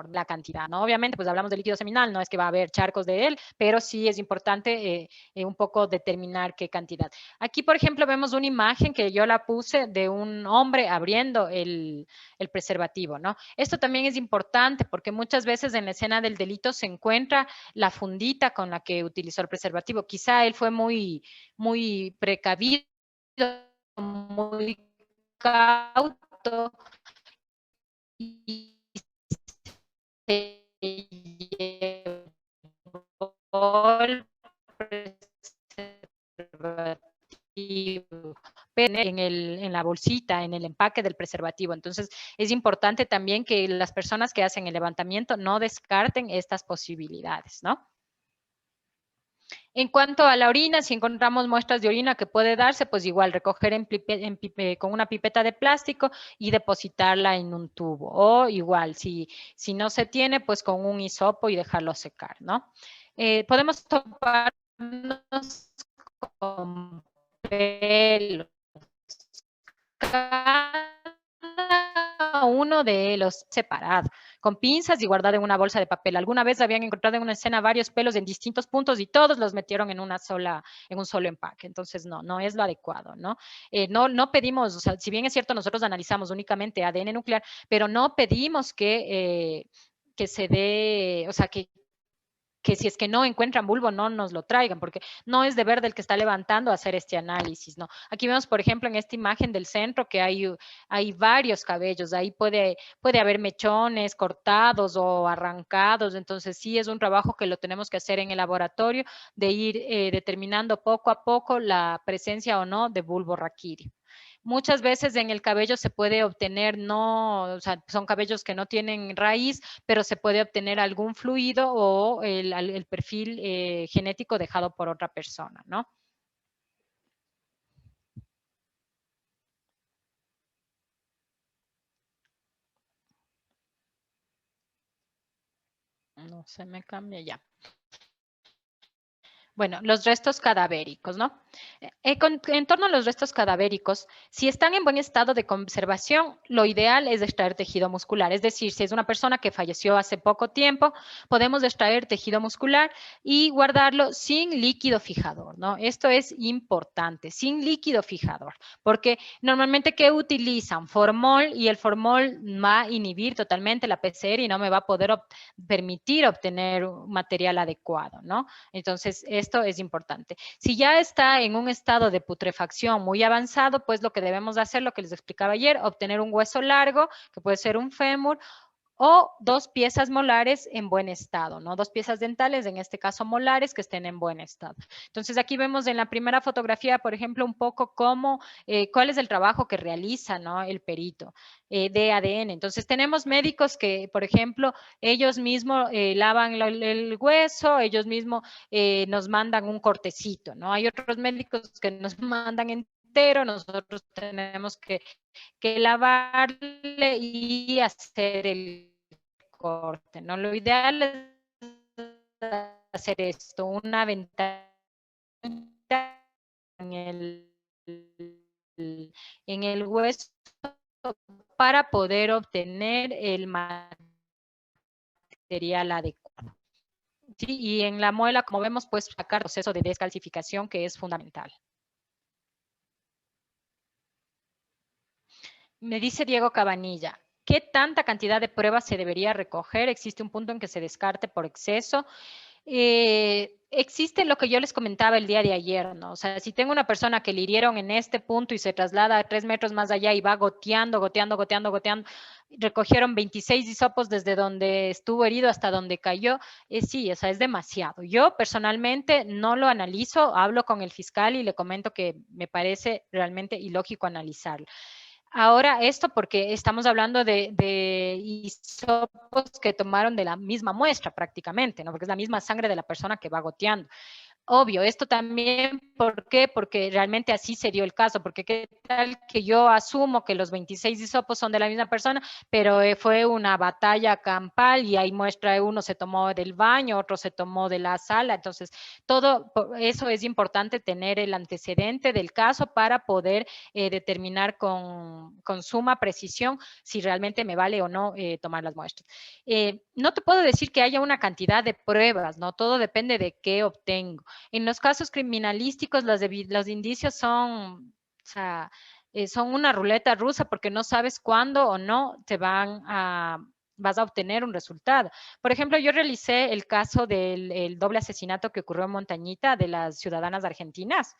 la cantidad, ¿no? Obviamente, pues hablamos de líquido seminal, no es que va a haber charcos de él, pero sí es importante un poco determinar qué cantidad. Aquí, por ejemplo, vemos una imagen que yo la puse de un hombre abriendo el preservativo, ¿no? Esto también es importante porque muchas veces en la escena del delito se encuentra la fundita con la que utilizó el preservativo. Quizá él fue muy precavido, muy cauto y se llevó el preservativo en la bolsita, en el empaque del preservativo. Entonces, es importante también que las personas que hacen el levantamiento no descarten estas posibilidades, ¿no? En cuanto a la orina, si encontramos muestras de orina que puede darse, pues igual recoger con una pipeta de plástico y depositarla en un tubo. O igual, si no se tiene, pues con un hisopo y dejarlo secar, ¿no? Podemos toparnos con pelos. Cada uno de los separado, con pinzas y guardado en una bolsa de papel. Alguna vez habían encontrado en una escena varios pelos en distintos puntos y todos los metieron en un solo empaque. Entonces, no es lo adecuado, ¿no? No pedimos, o sea, si bien es cierto, nosotros analizamos únicamente ADN nuclear, pero no pedimos que se dé, o sea, que si es que no encuentran bulbo, no nos lo traigan, porque no es deber del que está levantando hacer este análisis, ¿no? Aquí vemos, por ejemplo, en esta imagen del centro que hay varios cabellos, ahí puede haber mechones cortados o arrancados, entonces sí es un trabajo que lo tenemos que hacer en el laboratorio, de ir determinando poco a poco la presencia o no de bulbo raquídeo. Muchas veces en el cabello se puede obtener, no, o sea, son cabellos que no tienen raíz, pero se puede obtener algún fluido o el perfil genético dejado por otra persona, ¿no? No se me cambia ya. Bueno, los restos cadavéricos, ¿no? En torno a los restos cadavéricos, si están en buen estado de conservación, lo ideal es extraer tejido muscular. Es decir, si es una persona que falleció hace poco tiempo, podemos extraer tejido muscular y guardarlo sin líquido fijador, ¿no? Esto es importante, sin líquido fijador, porque normalmente, ¿qué utilizan? Formol, y el formol va a inhibir totalmente la PCR y no me va a poder permitir obtener un material adecuado, ¿no? Entonces, esto es importante. Si ya está en un estado de putrefacción muy avanzado, pues lo que debemos hacer, lo que les explicaba ayer, obtener un hueso largo, que puede ser un fémur, o dos piezas molares en buen estado, ¿no? Dos piezas dentales, en este caso molares, que estén en buen estado. Entonces, aquí vemos en la primera fotografía, por ejemplo, un poco cuál es el trabajo que realiza, ¿no? El perito de ADN. Entonces, tenemos médicos que, por ejemplo, ellos mismos lavan el hueso, ellos mismos nos mandan un cortecito, ¿no? Hay otros médicos que nos mandan entero, nosotros tenemos que lavarle y hacer el corte, ¿no? Lo ideal es hacer esto, una ventana en el hueso para poder obtener el material adecuado. Sí, y en la muela, como vemos, pues sacar el proceso de descalcificación, que es fundamental. Me dice Diego Cabanilla, ¿qué tanta cantidad de pruebas se debería recoger? ¿Existe un punto en que se descarte por exceso? Existe lo que yo les comentaba el día de ayer, ¿no? O sea, si tengo una persona que le hirieron en este punto y se traslada a 3 metros más allá y va goteando, goteando, goteando, goteando, recogieron 26 hisopos desde donde estuvo herido hasta donde cayó, sí, o sea, es demasiado. Yo personalmente no lo analizo, hablo con el fiscal y le comento que me parece realmente ilógico analizarlo. Ahora, esto porque estamos hablando de hisopos que tomaron de la misma muestra prácticamente, ¿no? Porque es la misma sangre de la persona que va goteando. Obvio, esto también, ¿por qué? Porque realmente así se dio el caso, porque qué tal que yo asumo que los 26 hisopos son de la misma persona, pero fue una batalla campal y ahí muestra uno se tomó del baño, otro se tomó de la sala, entonces todo eso es importante tener el antecedente del caso para poder determinar con suma precisión si realmente me vale o no tomar las muestras. No te puedo decir que haya una cantidad de pruebas, ¿no? Todo depende de qué obtengo. En los casos criminalísticos, los indicios son, o sea, son una ruleta rusa porque no sabes cuándo o no vas a obtener un resultado. Por ejemplo, yo realicé el caso del doble asesinato que ocurrió en Montañita de las ciudadanas argentinas.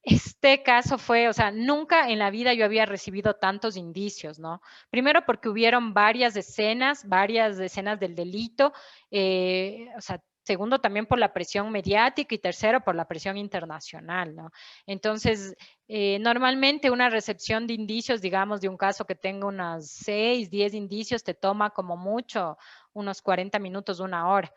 Este caso fue, o sea, nunca en la vida yo había recibido tantos indicios, ¿no? Primero porque hubieron varias escenas del delito, o sea, segundo también por la presión mediática y tercero por la presión internacional, ¿no? Entonces, normalmente una recepción de indicios, digamos, de un caso que tenga unas 6, 10 indicios, te toma como mucho unos 40 minutos, una hora.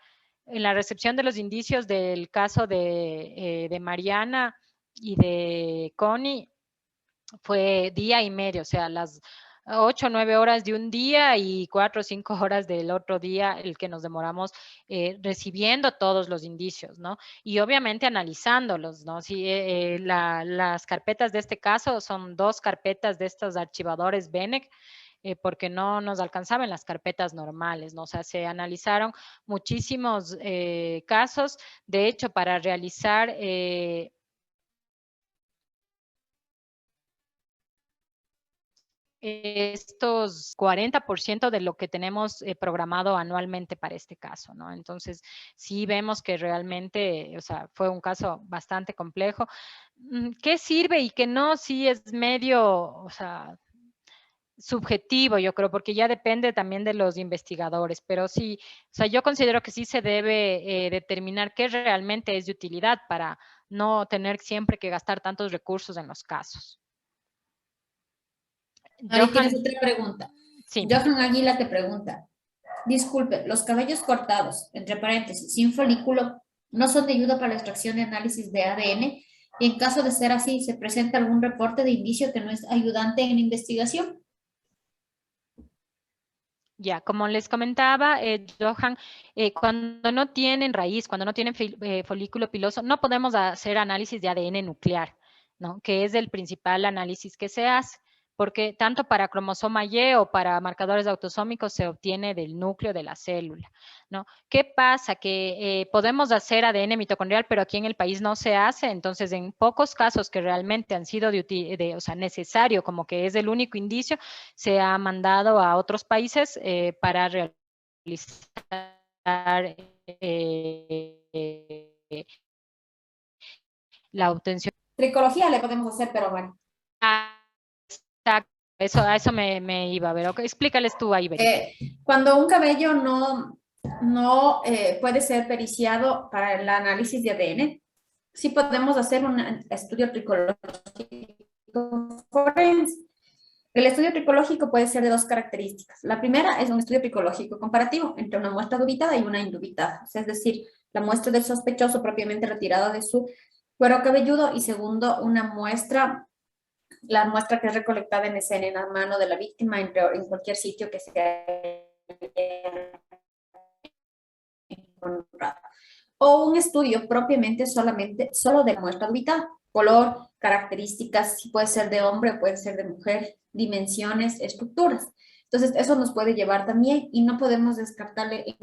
En la recepción de los indicios del caso de Mariana y de Connie fue día y medio, o sea, las 8 o 9 horas de un día y 4 o 5 horas del otro día, el que nos demoramos recibiendo todos los indicios, ¿no? Y obviamente analizándolos, ¿no? Si, las carpetas de este caso son 2 carpetas de estos archivadores BENEC, porque no nos alcanzaban las carpetas normales, ¿no? O sea, se analizaron muchísimos casos. De hecho, para realizar estos 40% de lo que tenemos programado anualmente para este caso, ¿no? Entonces, sí vemos que realmente, o sea, fue un caso bastante complejo. ¿Qué sirve y qué no? Sí es medio, o sea, subjetivo, yo creo, porque ya depende también de los investigadores, pero sí, o sea, yo considero que sí se debe determinar qué realmente es de utilidad para no tener siempre que gastar tantos recursos en los casos. Ahí tienes Johan, otra pregunta. sí. Johan Aguila te pregunta, disculpe, los cabellos cortados, entre paréntesis, sin folículo, ¿no son de ayuda para la extracción y análisis de ADN? Y en caso de ser así, ¿se presenta algún reporte de indicio que no es ayudante en la investigación? Ya, como les comentaba, Johan, cuando no tienen raíz, cuando no tienen folículo piloso, no podemos hacer análisis de ADN nuclear, ¿no? Que es el principal análisis que se hace, porque tanto para cromosoma Y o para marcadores autosómicos se obtiene del núcleo de la célula, ¿no? ¿Qué pasa? Que podemos hacer ADN mitocondrial, pero aquí en el país no se hace, entonces en pocos casos que realmente han sido o sea, necesario, como que es el único indicio, se ha mandado a otros países para realizar la obtención. Tricología le podemos hacer, pero bueno. Eso, a eso me iba a ver. Okay, explícales tú ahí, Berito. Cuando un cabello no puede ser periciado para el análisis de ADN, sí podemos hacer un estudio tricológico forense. El estudio tricológico puede ser de 2 características. La primera es un estudio tricológico comparativo entre una muestra dubitada y una indubitada. O sea, es decir, la muestra del sospechoso propiamente retirada de su cuero cabelludo y segundo, la muestra que es recolectada en escena, en la mano de la víctima, en cualquier sitio que sea encontrado. O un estudio propiamente solo de muestra habitada, color, características, si puede ser de hombre o puede ser de mujer, dimensiones, estructuras. Entonces, eso nos puede llevar también y no podemos descartarle en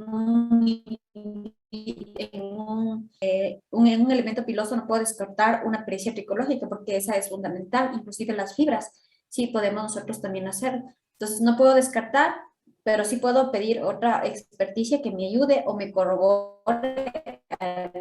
un elemento piloso, no puedo descartar una pericia tricológica porque esa es fundamental, inclusive las fibras, sí podemos nosotros también hacerlo. Entonces, no puedo descartar pero sí puedo pedir otra experticia que me ayude o me corrobore el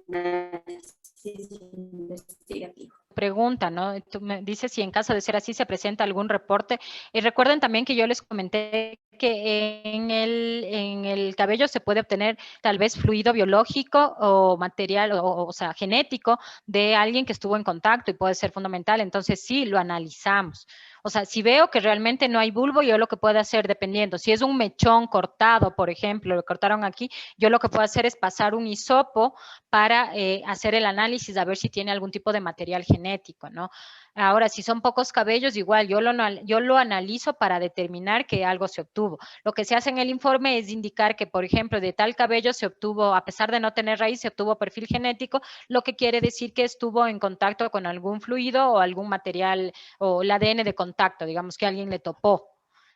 análisis investigativo. Pregunta, ¿no? Tú me dices si en caso de ser así se presenta algún reporte. Y recuerden también que yo les comenté que en el cabello se puede obtener tal vez fluido biológico o material, o sea, genético de alguien que estuvo en contacto y puede ser fundamental. Entonces sí, lo analizamos. O sea, si veo que realmente no hay bulbo, yo lo que puedo hacer, dependiendo, si es un mechón cortado, por ejemplo, lo cortaron aquí, yo lo que puedo hacer es pasar un hisopo para hacer el análisis, a ver si tiene algún tipo de material genético, ¿no? Ahora, si son pocos cabellos, igual yo lo analizo para determinar que algo se obtuvo. Lo que se hace en el informe es indicar que, por ejemplo, de tal cabello se obtuvo, a pesar de no tener raíz, se obtuvo perfil genético, lo que quiere decir que estuvo en contacto con algún fluido o algún material o el ADN de contacto, digamos que alguien le topó.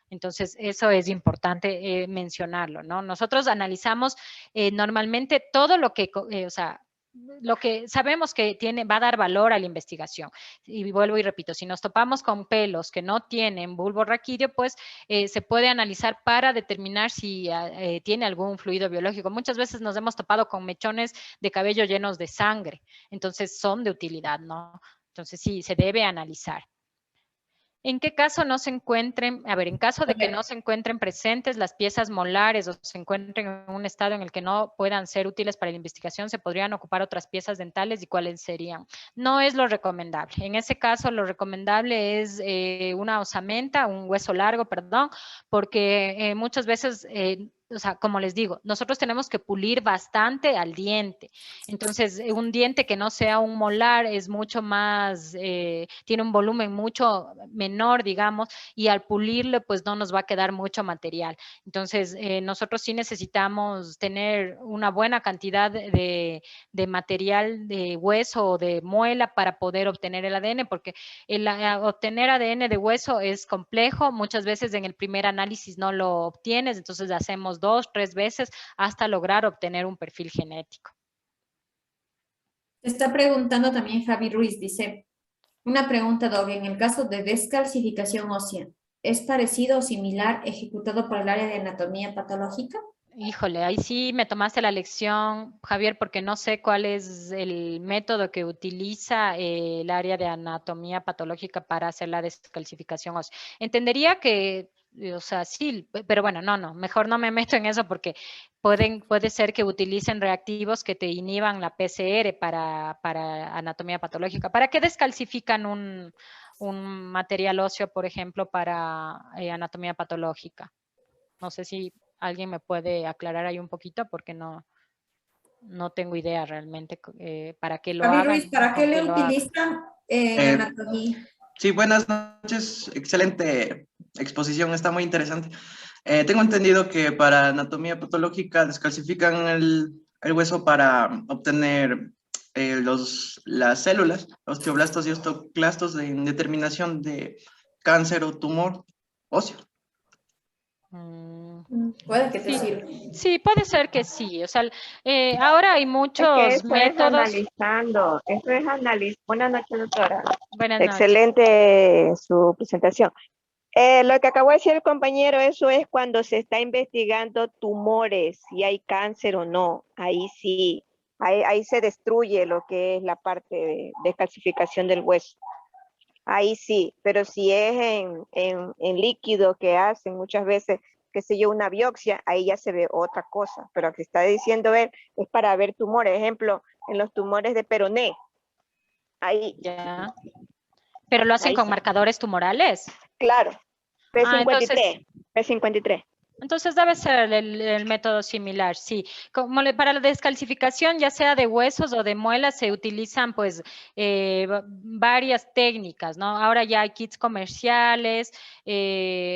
Entonces, eso es importante mencionarlo, ¿no? Nosotros analizamos normalmente todo lo que, o sea, lo que sabemos que va a dar valor a la investigación. Y vuelvo y repito, si nos topamos con pelos que no tienen bulbo raquídeo, pues se puede analizar para determinar si tiene algún fluido biológico. Muchas veces nos hemos topado con mechones de cabello llenos de sangre, entonces son de utilidad, ¿no? Entonces sí, se debe analizar. ¿En qué caso no se encuentren, a ver, en caso de que no se encuentren presentes las piezas molares o se encuentren en un estado en el que no puedan ser útiles para la investigación, se podrían ocupar otras piezas dentales y cuáles serían? No es lo recomendable. En ese caso, lo recomendable es una osamenta, un hueso largo, perdón, porque muchas veces o sea, como les digo, nosotros tenemos que pulir bastante al diente. Entonces, un diente que no sea un molar es mucho más, tiene un volumen mucho menor, digamos, y al pulirlo, pues no nos va a quedar mucho material. Entonces, nosotros sí necesitamos tener una buena cantidad de material de hueso o de muela para poder obtener el ADN, porque obtener ADN de hueso es complejo. Muchas veces en el primer análisis no lo obtienes, entonces hacemos 2, 3 veces hasta lograr obtener un perfil genético. Está preguntando también Javi Ruiz, dice, una pregunta, Doug, en el caso de descalcificación ósea, ¿es parecido o similar ejecutado por el área de anatomía patológica? Híjole, ahí sí me tomaste la lección, Javier, porque no sé cuál es el método que utiliza el área de anatomía patológica para hacer la descalcificación ósea. Entendería que, o sea, sí, pero bueno, no, mejor no me meto en eso porque puede ser que utilicen reactivos que te inhiban la PCR para anatomía patológica. ¿Para qué descalcifican un material óseo, por ejemplo, para anatomía patológica? No sé si alguien me puede aclarar ahí un poquito porque no tengo idea realmente para qué lo Javi hagan. Ruiz, ¿para qué Con le qué lo hagan. utilizan en anatomía? Sí, buenas noches. Excelente exposición, está muy interesante. Tengo entendido que para anatomía patológica descalcifican el hueso para obtener las células, osteoblastos y osteoclastos en determinación de cáncer o tumor óseo. Puede que te Sí, sirva. sí, puede ser que sí. O sea, ahora hay Es que muchos eso es métodos. analizando, eso es analizando. Buenas noches, doctora. Buenas noches. Excelente su presentación. Lo que acabó de decir el compañero, eso es cuando se está investigando tumores, si hay cáncer o no. Ahí sí, ahí se destruye lo que es la parte de descalcificación del hueso. Ahí sí, pero si es en líquido que hacen muchas veces, qué sé yo, una biopsia, ahí ya se ve otra cosa. Pero lo que está diciendo él es para ver tumores. Ejemplo, en los tumores de peroné. Ahí. Ya. Pero lo hacen Ahí con sí. marcadores tumorales. Claro. Entonces, P53. Entonces debe ser el método similar, sí. Como para la descalcificación, ya sea de huesos o de muelas, se utilizan pues varias técnicas, ¿no? Ahora ya hay kits comerciales,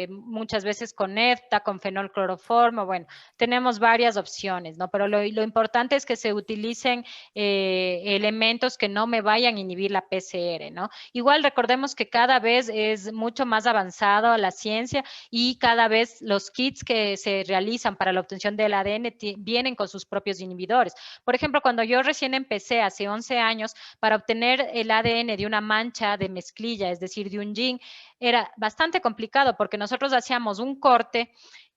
muchas veces con EFTA, con fenolcloroformo, bueno, tenemos varias opciones, ¿no? Pero lo importante es que se utilicen elementos que no me vayan a inhibir la PCR, ¿no? Igual recordemos que cada vez es mucho más avanzado la ciencia y cada vez los kits que se realizan para la obtención del ADN vienen con sus propios inhibidores. Por ejemplo, cuando yo recién empecé hace 11 años, para obtener el ADN de una mancha de mezclilla, es decir, de un yin, era bastante complicado porque nosotros hacíamos un corte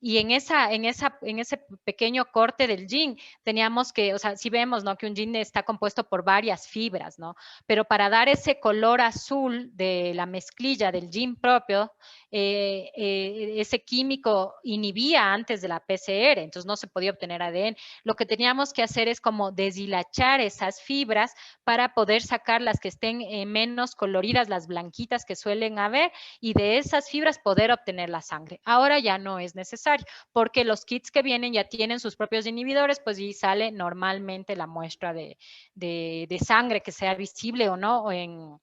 Y en ese pequeño corte del jean teníamos que, o sea, si vemos, ¿no? Que un jean está compuesto por varias fibras, ¿no? Pero para dar ese color azul de la mezclilla del jean propio, ese químico inhibía antes de la PCR, entonces no se podía obtener ADN. Lo que teníamos que hacer es como deshilachar esas fibras para poder sacar las que estén menos coloridas, las blanquitas que suelen haber, y de esas fibras poder obtener la sangre. Ahora ya no es necesario, porque los kits que vienen ya tienen sus propios inhibidores, pues y sale normalmente la muestra de sangre que sea visible o no en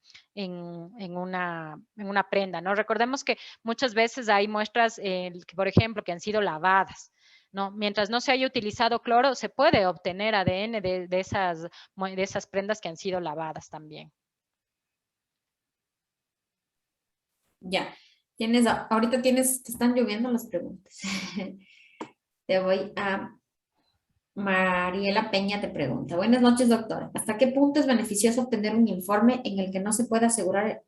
una prenda, ¿no? Recordemos que muchas veces hay muestras, que, por ejemplo, que han sido lavadas, ¿no? Mientras no se haya utilizado cloro, se puede obtener ADN de esas prendas que han sido lavadas también. Ya, ahorita te están lloviendo las preguntas. Te voy a... Mariela Peña te pregunta, buenas noches, doctora. ¿Hasta qué punto es beneficioso obtener un informe en el que no se puede asegurar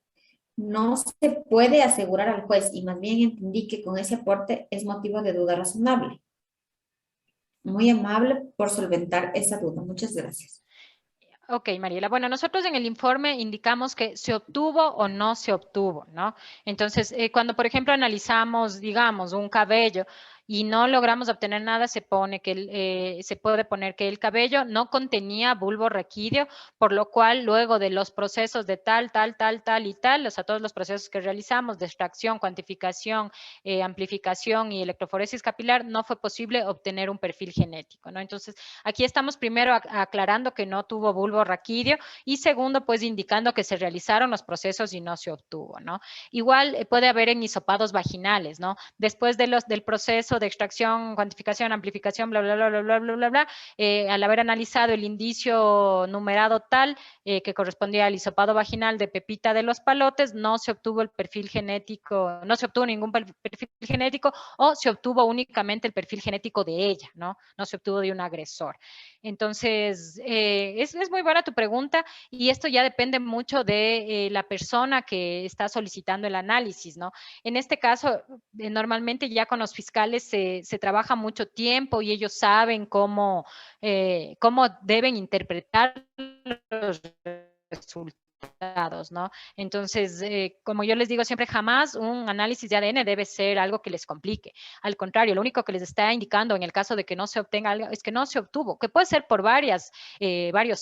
al juez y más bien entendí que con ese aporte es motivo de duda razonable? Muy amable por solventar esa duda. Muchas gracias. Ok, Mariela. Bueno, nosotros en el informe indicamos que se obtuvo o no se obtuvo, ¿no? Entonces, cuando, por ejemplo, analizamos, digamos, un cabello y no logramos obtener nada, se puede poner que el cabello no contenía bulbo raquídeo, por lo cual luego de los procesos de tal y tal, o sea, todos los procesos que realizamos de extracción, cuantificación, amplificación y electroforesis capilar, no fue posible obtener un perfil genético, ¿no? Entonces, aquí estamos primero aclarando que no tuvo bulbo raquídeo y segundo, pues indicando que se realizaron los procesos y no se obtuvo, ¿no? Igual puede haber en hisopados vaginales, ¿no? Después del proceso de extracción, cuantificación, amplificación, bla, bla, bla, bla, bla, bla, bla, bla, al haber analizado el indicio numerado tal que correspondía al hisopado vaginal de Pepita de los Palotes, no se obtuvo el perfil genético, no se obtuvo ningún perfil genético o se obtuvo únicamente el perfil genético de ella, ¿no? No se obtuvo de un agresor. Entonces, es muy buena tu pregunta y esto ya depende mucho de la persona que está solicitando el análisis, ¿no? En este caso, normalmente ya con los fiscales se trabaja mucho tiempo y ellos saben cómo deben interpretar los resultados, ¿no? Entonces, como yo les digo siempre, jamás un análisis de ADN debe ser algo que les complique. Al contrario, lo único que les está indicando en el caso de que no se obtenga algo es que no se obtuvo, que puede ser por varios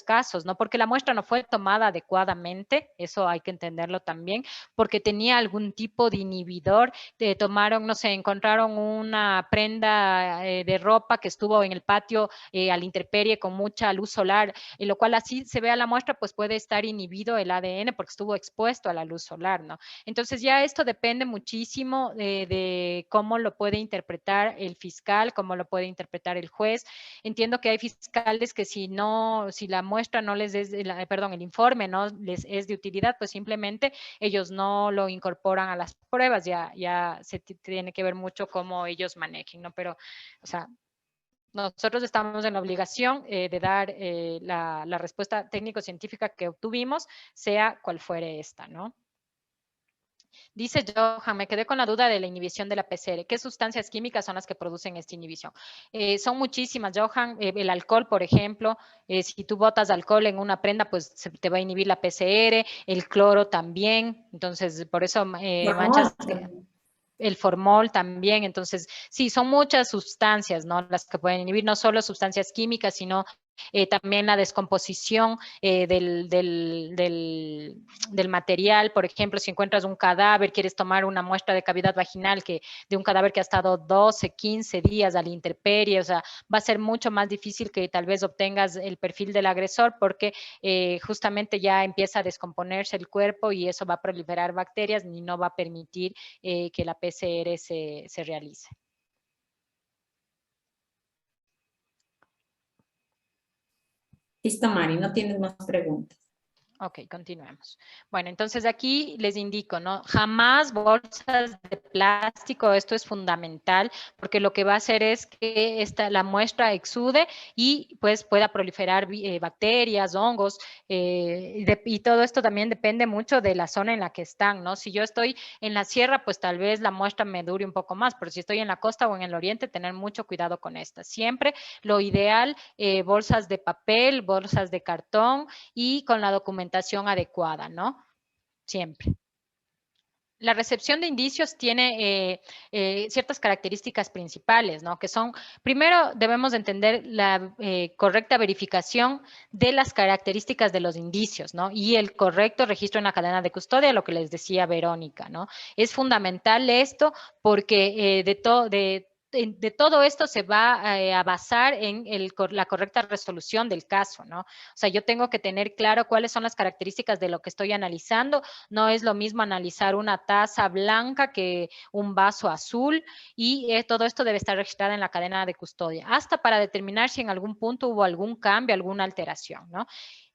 casos, ¿no? Porque la muestra no fue tomada adecuadamente, eso hay que entenderlo también, porque tenía algún tipo de inhibidor, tomaron, no sé, encontraron una prenda de ropa que estuvo en el patio a la intemperie con mucha luz solar, en lo cual así se vea la muestra, pues puede estar inhibido el ADN porque estuvo expuesto a la luz solar, ¿no? Entonces ya esto depende muchísimo de cómo lo puede interpretar el fiscal, cómo lo puede interpretar el juez. Entiendo que hay fiscales que si la muestra no les es, el informe no les es de utilidad, pues simplemente ellos no lo incorporan a las pruebas, ya se tiene que ver mucho cómo ellos manejen, ¿no? Pero, o sea, nosotros estamos en la obligación de dar la respuesta técnico-científica que obtuvimos, sea cual fuere esta, ¿no? Dice Johan, me quedé con la duda de la inhibición de la PCR. ¿Qué sustancias químicas son las que producen esta inhibición? Son muchísimas, Johan. El alcohol, por ejemplo, si tú botas alcohol en una prenda, pues se te va a inhibir la PCR, el cloro también. Entonces, por eso manchas... el formol también, entonces sí, son muchas sustancias, ¿no? Las que pueden inhibir, no solo sustancias químicas, sino también la descomposición del material. Por ejemplo, si encuentras un cadáver, quieres tomar una muestra de cavidad vaginal de un cadáver que ha estado 12, 15 días a la intemperie, o sea, va a ser mucho más difícil que tal vez obtengas el perfil del agresor porque justamente ya empieza a descomponerse el cuerpo y eso va a proliferar bacterias y no va a permitir que la PCR se realice. Listo, Mari, no tienes más preguntas. Ok, continuemos. Bueno, entonces aquí les indico, ¿no? Jamás bolsas de plástico, esto es fundamental, porque lo que va a hacer es que la muestra exude y pues pueda proliferar bacterias, hongos, y todo esto también depende mucho de la zona en la que están, ¿no? Si yo estoy en la sierra, pues tal vez la muestra me dure un poco más, pero si estoy en la costa o en el oriente, tener mucho cuidado con esta. Siempre lo ideal, bolsas de papel, bolsas de cartón, y con la documentación adecuada, ¿no? Siempre. La recepción de indicios tiene ciertas características principales, ¿no? Que son, primero debemos entender la correcta verificación de las características de los indicios, ¿no? Y el correcto registro en la cadena de custodia, lo que les decía Verónica, ¿no? Es fundamental esto porque de todo esto se va a basar en la correcta resolución del caso, ¿no? O sea, yo tengo que tener claro cuáles son las características de lo que estoy analizando. No es lo mismo analizar una taza blanca que un vaso azul, y todo esto debe estar registrado en la cadena de custodia, hasta para determinar si en algún punto hubo algún cambio, alguna alteración, ¿no?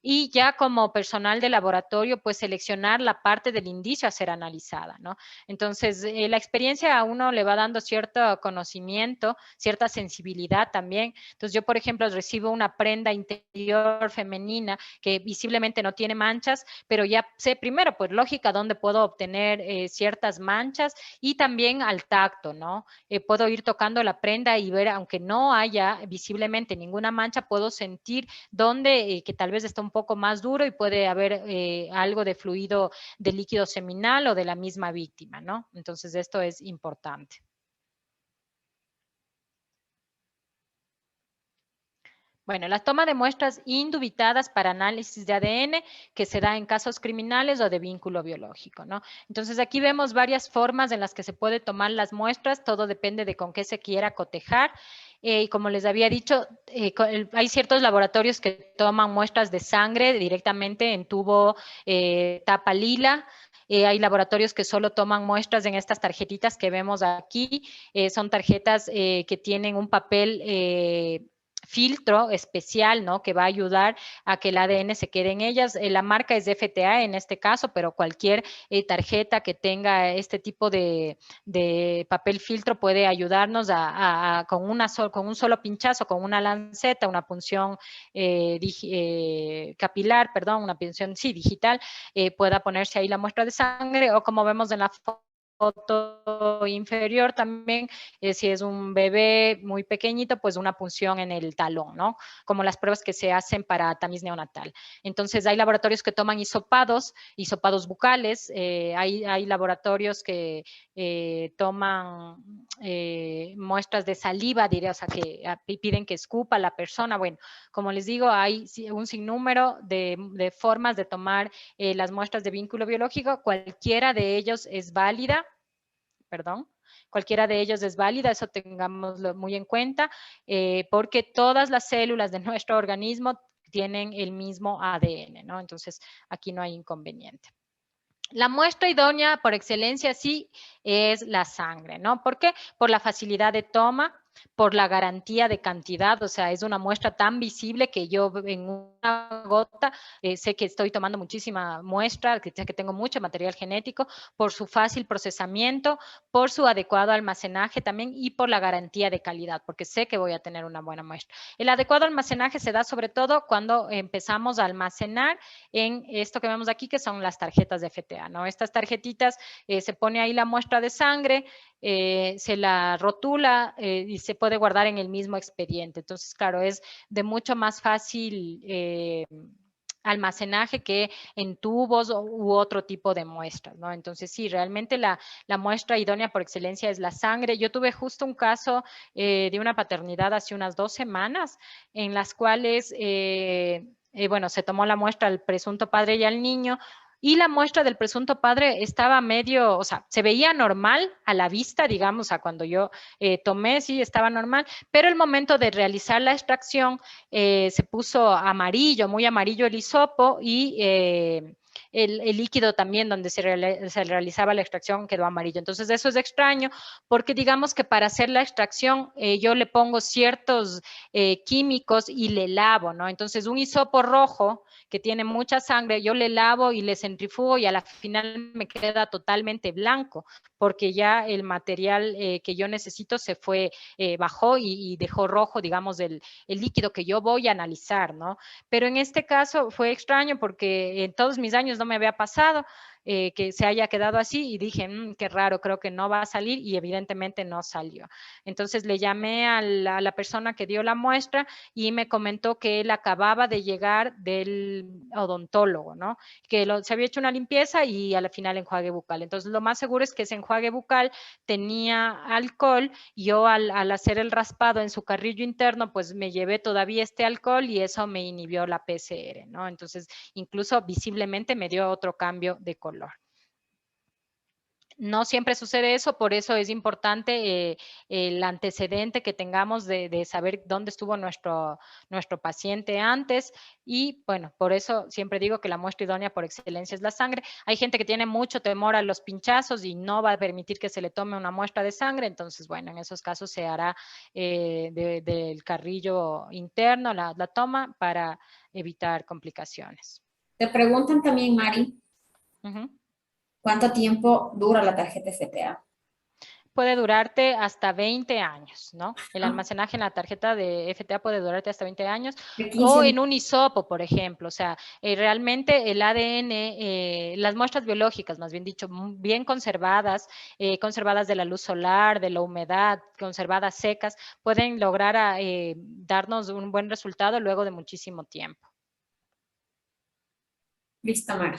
Y ya como personal de laboratorio, pues seleccionar la parte del indicio a ser analizada, ¿no? Entonces, la experiencia a uno le va dando cierto conocimiento, cierta sensibilidad también. Entonces, yo, por ejemplo, recibo una prenda interior femenina que visiblemente no tiene manchas, pero ya sé primero, pues lógica, dónde puedo obtener ciertas manchas, y también al tacto, ¿no? Puedo ir tocando la prenda y ver, aunque no haya visiblemente ninguna mancha, puedo sentir dónde que tal vez está un poco más duro y puede haber algo de fluido de líquido seminal o de la misma víctima, ¿no? Entonces, esto es importante. Bueno, la toma de muestras indubitadas para análisis de ADN que se da en casos criminales o de vínculo biológico, ¿no? Entonces, aquí vemos varias formas en las que se puede tomar las muestras, todo depende de con qué se quiera cotejar. Y como les había dicho, hay ciertos laboratorios que toman muestras de sangre directamente en tubo tapa lila. Hay laboratorios que solo toman muestras en estas tarjetitas que vemos aquí. Son tarjetas que tienen un papel filtro especial, ¿no? Que va a ayudar a que el ADN se quede en ellas. La marca es FTA en este caso, pero cualquier tarjeta que tenga este tipo de papel filtro puede ayudarnos con un solo pinchazo, con una lanceta, una punción capilar, perdón, una punción, sí, digital, pueda ponerse ahí la muestra de sangre, o como vemos en la foto inferior también, si es un bebé muy pequeñito, pues una punción en el talón, ¿no? Como las pruebas que se hacen para tamiz neonatal. Entonces, hay laboratorios que toman hisopados bucales, hay laboratorios que toman muestras de saliva, diría, o sea, que piden que escupa la persona. Bueno, como les digo, hay un sinnúmero de formas de tomar las muestras de vínculo biológico. Cualquiera de ellos es válida. Cualquiera de ellos es válida, eso tengámoslo muy en cuenta, porque todas las células de nuestro organismo tienen el mismo ADN, ¿no? Entonces, aquí no hay inconveniente. La muestra idónea por excelencia sí es la sangre, ¿no? ¿Por qué? Por la facilidad de toma, por la garantía de cantidad, o sea, es una muestra tan visible que yo en una gota sé que estoy tomando muchísima muestra, que tengo mucho material genético, por su fácil procesamiento, por su adecuado almacenaje también, y por la garantía de calidad, porque sé que voy a tener una buena muestra. El adecuado almacenaje se da sobre todo cuando empezamos a almacenar en esto que vemos aquí, que son las tarjetas de FTA, ¿no? Estas tarjetitas, se pone ahí la muestra de sangre, se la rotula y se puede guardar en el mismo expediente. Entonces, claro, es de mucho más fácil almacenaje que en tubos u otro tipo de muestras, ¿no? Entonces, sí, realmente la muestra idónea por excelencia es la sangre. Yo tuve justo un caso de una paternidad hace unas 2 semanas en las cuales, bueno, se tomó la muestra al presunto padre y al niño, y la muestra del presunto padre estaba medio, o sea, se veía normal a la vista, digamos, a cuando yo tomé, sí, estaba normal, pero el momento de realizar la extracción se puso amarillo, muy amarillo el hisopo, y el líquido también donde se realizaba la extracción quedó amarillo. Entonces eso es extraño porque digamos que para hacer la extracción yo le pongo ciertos químicos y le lavo, ¿no? Entonces un hisopo rojo que tiene mucha sangre, yo le lavo y le centrifugo y a la final me queda totalmente blanco porque ya el material que yo necesito se fue, bajó y dejó rojo, digamos, el líquido que yo voy a analizar, ¿no? Pero en este caso fue extraño porque en todos mis años no me había pasado que se haya quedado así y dije, qué raro, creo que no va a salir y evidentemente no salió. Entonces le llamé a la persona que dio la muestra y me comentó que él acababa de llegar del odontólogo, ¿no? Que se había hecho una limpieza y al final enjuague bucal. Entonces lo más seguro es que ese enjuague bucal tenía alcohol y yo al hacer el raspado en su carrillo interno, pues me llevé todavía este alcohol y eso me inhibió la PCR, ¿no? Entonces incluso visiblemente me dio otro cambio de color. No siempre sucede eso, por eso es importante el antecedente que tengamos de saber dónde estuvo nuestro paciente antes y bueno, por eso siempre digo que la muestra idónea por excelencia es la sangre. Hay gente que tiene mucho temor a los pinchazos y no va a permitir que se le tome una muestra de sangre, entonces bueno, en esos casos se hará del carrillo interno la toma para evitar complicaciones. Te preguntan también, Mari, Uh-huh. ¿cuánto tiempo dura la tarjeta FTA? Puede durarte hasta 20 años, ¿no? El almacenaje en la tarjeta de FTA puede durarte hasta 20 años o en un hisopo, por ejemplo. O sea, realmente el ADN, las muestras biológicas, más bien dicho, bien conservadas, conservadas de la luz solar, de la humedad, conservadas secas, pueden lograr darnos un buen resultado luego de muchísimo tiempo. Listo, Mari.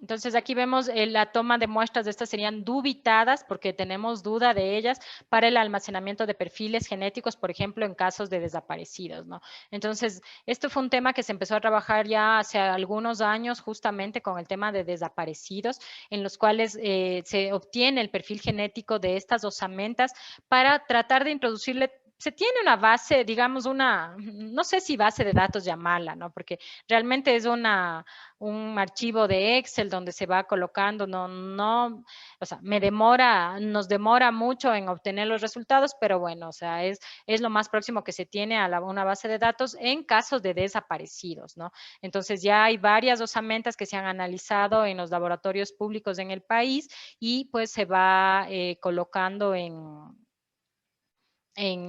Entonces aquí vemos la toma de muestras de estas serían dubitadas porque tenemos duda de ellas para el almacenamiento de perfiles genéticos, por ejemplo, en casos de desaparecidos, ¿no? Entonces, esto fue un tema que se empezó a trabajar ya hace algunos años justamente con el tema de desaparecidos, en los cuales se obtiene el perfil genético de estas osamentas para tratar de introducirle. Se tiene una base, digamos, no sé si base de datos llamarla, ¿no? Porque realmente es un archivo de Excel donde se va colocando, o sea, nos demora mucho en obtener los resultados, pero bueno, o sea, es lo más próximo que se tiene a una base de datos en casos de desaparecidos, ¿no? Entonces ya hay varias osamentas que se han analizado en los laboratorios públicos en el país y pues se va colocando en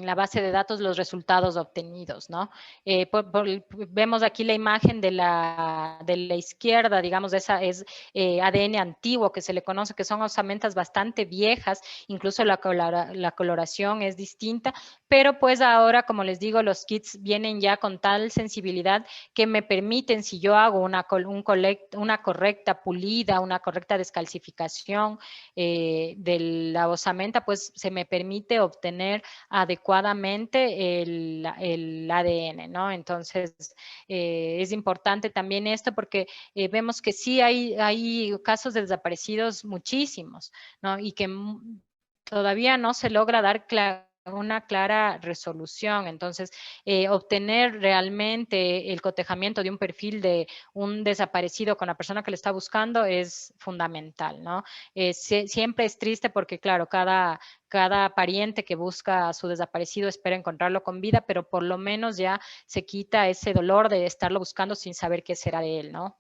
la base de datos los resultados obtenidos, ¿no? Vemos aquí la imagen de la izquierda, digamos, esa es ADN antiguo que se le conoce, que son osamentas bastante viejas, incluso la coloración es distinta, pero pues ahora, como les digo, los kits vienen ya con tal sensibilidad que me permiten, si yo hago una correcta pulida, una correcta descalcificación de la osamenta, pues se me permite obtener adecuadamente el ADN, ¿no? Entonces, es importante también esto porque vemos que sí hay casos de desaparecidos muchísimos, ¿no? Y que todavía no se logra dar una clara resolución. Entonces, obtener realmente el cotejamiento de un perfil de un desaparecido con la persona que le está buscando es fundamental, ¿no? Siempre es triste porque, claro, cada pariente que busca a su desaparecido espera encontrarlo con vida, pero por lo menos ya se quita ese dolor de estarlo buscando sin saber qué será de él, ¿no?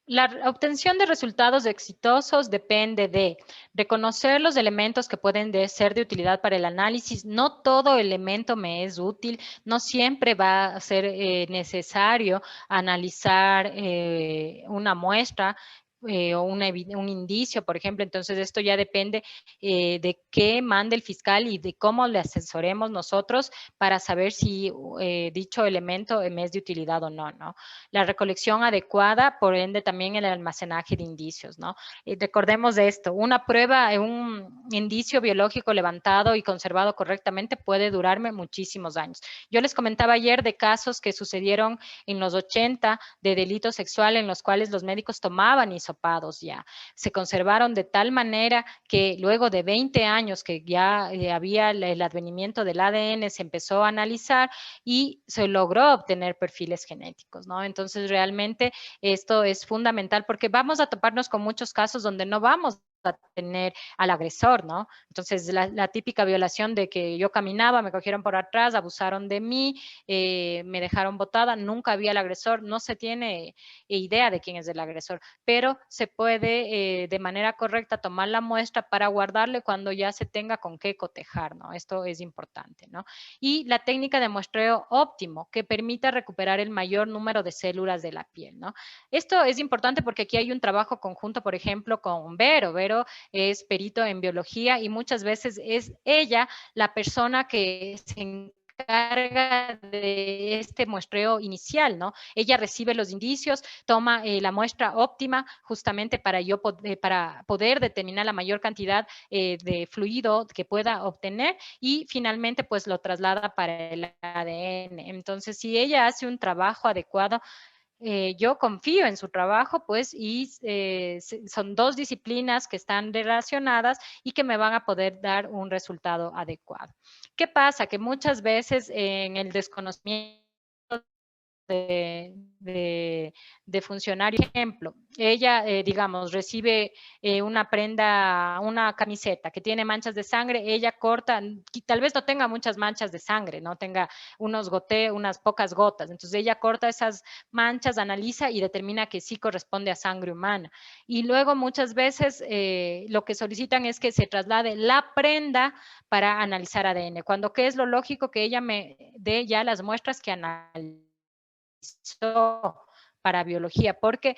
La obtención de resultados exitosos depende de reconocer los elementos que pueden ser de utilidad para el análisis. No todo elemento me es útil, no siempre va a ser necesario analizar una muestra o un indicio, por ejemplo. Entonces, esto ya depende de qué mande el fiscal y de cómo le asesoremos nosotros para saber si dicho elemento me es de utilidad o no, ¿no? La recolección adecuada, por ende, también el almacenaje de indicios, ¿no? Recordemos de esto, una prueba, un indicio biológico levantado y conservado correctamente puede durarme muchísimos años. Yo les comentaba ayer de casos que sucedieron en los 80 de delito sexual en los cuales los médicos tomaban isopor hisopados ya. Se conservaron de tal manera que luego de 20 años que ya había el advenimiento del ADN, se empezó a analizar y se logró obtener perfiles genéticos, ¿no? Entonces, realmente esto es fundamental porque vamos a toparnos con muchos casos donde no vamos a tener al agresor, ¿no? Entonces, la típica violación de que yo caminaba, me cogieron por atrás, abusaron de mí, me dejaron botada, nunca había el agresor, no se tiene idea de quién es el agresor, pero se puede de manera correcta tomar la muestra para guardarle cuando ya se tenga con qué cotejar, ¿no? Esto es importante, ¿no? Y la técnica de muestreo óptimo, que permita recuperar el mayor número de células de la piel, ¿no? Esto es importante porque aquí hay un trabajo conjunto, por ejemplo, con Vero. Vero es perito en biología y muchas veces es ella la persona que se encarga de este muestreo inicial, ¿no? Ella recibe los indicios, toma la muestra óptima justamente para poder determinar la mayor cantidad de fluido que pueda obtener y finalmente pues lo traslada para el ADN. Entonces, si ella hace un trabajo adecuado, yo confío en su trabajo, pues, y son dos disciplinas que están relacionadas y que me van a poder dar un resultado adecuado. ¿Qué pasa? Que muchas veces en el desconocimiento de funcionario, ejemplo, ella, digamos, recibe una prenda, una camiseta que tiene manchas de sangre, ella corta, tal vez no tenga muchas manchas de sangre, no tenga unas pocas gotas, entonces ella corta esas manchas, analiza y determina que sí corresponde a sangre humana. Y luego muchas veces lo que solicitan es que se traslade la prenda para analizar ADN, cuando ¿qué es lo lógico? Que ella me dé ya las muestras que analiza para biología, porque,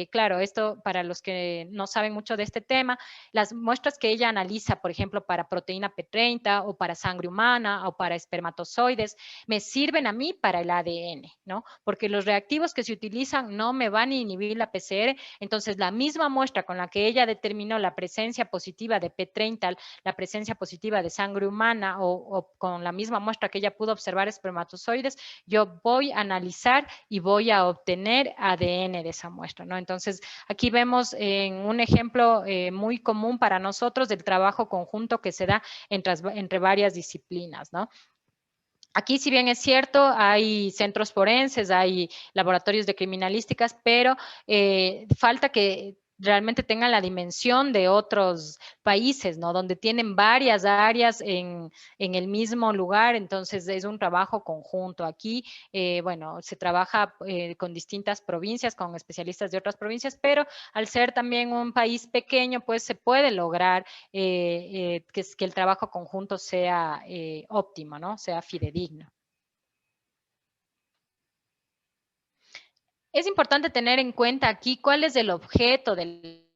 claro, esto para los que no saben mucho de este tema, las muestras que ella analiza, por ejemplo, para proteína P30 o para sangre humana o para espermatozoides, me sirven a mí para el ADN, ¿no? Porque los reactivos que se utilizan no me van a inhibir la PCR, entonces la misma muestra con la que ella determinó la presencia positiva de P30, la presencia positiva de sangre humana o con la misma muestra que ella pudo observar espermatozoides, yo voy a analizar y voy a obtener ADN de esa muestra, ¿no? Entonces, aquí vemos un ejemplo muy común para nosotros del trabajo conjunto que se da entre varias disciplinas, ¿no? Aquí, si bien es cierto, hay centros forenses, hay laboratorios de criminalísticas, pero falta que realmente tengan la dimensión de otros países, ¿no? Donde tienen varias áreas en el mismo lugar, entonces es un trabajo conjunto. Aquí, bueno, se trabaja con distintas provincias, con especialistas de otras provincias, pero al ser también un país pequeño, pues se puede lograr que el trabajo conjunto sea óptimo, ¿no? Sea fidedigno. Es importante tener en cuenta aquí cuál es el objeto del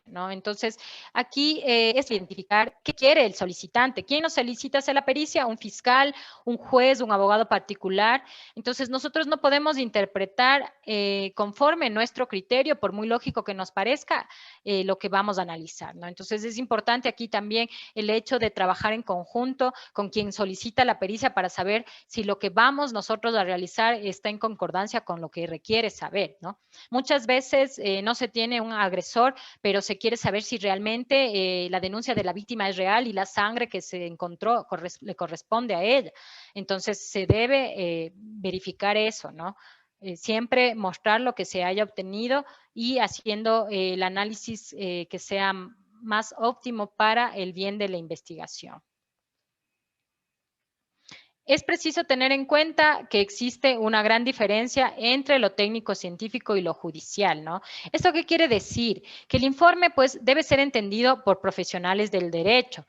¿no? Entonces, aquí es identificar qué quiere el solicitante. ¿Quién nos solicita hacer la pericia? Un fiscal, un juez, un abogado particular. Entonces, nosotros no podemos interpretar conforme nuestro criterio, por muy lógico que nos parezca, lo que vamos a analizar, ¿no? Entonces, es importante aquí también el hecho de trabajar en conjunto con quien solicita la pericia para saber si lo que vamos nosotros a realizar está en concordancia con lo que requiere saber, ¿no? Muchas veces no se tiene un agresor, pero se quiere saber si realmente la denuncia de la víctima es real y la sangre que se encontró le corresponde a ella. Entonces, se debe verificar eso, ¿no? Siempre mostrar lo que se haya obtenido y haciendo el análisis que sea más óptimo para el bien de la investigación. Es preciso tener en cuenta que existe una gran diferencia entre lo técnico científico y lo judicial, ¿no? ¿Esto qué quiere decir? Que el informe, pues, debe ser entendido por profesionales del derecho,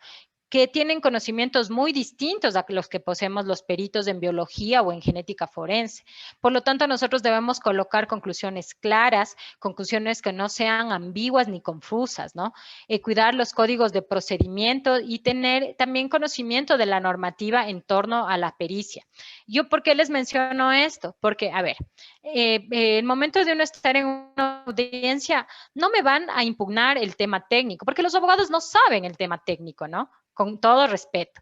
que tienen conocimientos muy distintos a los que poseemos los peritos en biología o en genética forense. Por lo tanto, nosotros debemos colocar conclusiones claras, conclusiones que no sean ambiguas ni confusas, ¿no? Cuidar los códigos de procedimiento y tener también conocimiento de la normativa en torno a la pericia. ¿Yo por qué les menciono esto? Porque, a ver, el momento de uno estar en una audiencia, no me van a impugnar el tema técnico, porque los abogados no saben el tema técnico, ¿no? Con todo respeto.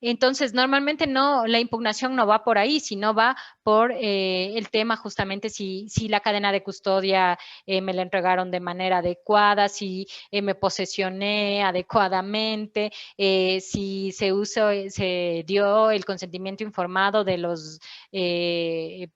Entonces, normalmente la impugnación no va por ahí, sino va por el tema justamente si la cadena de custodia me la entregaron de manera adecuada, si me posesioné adecuadamente, si se dio el consentimiento informado de los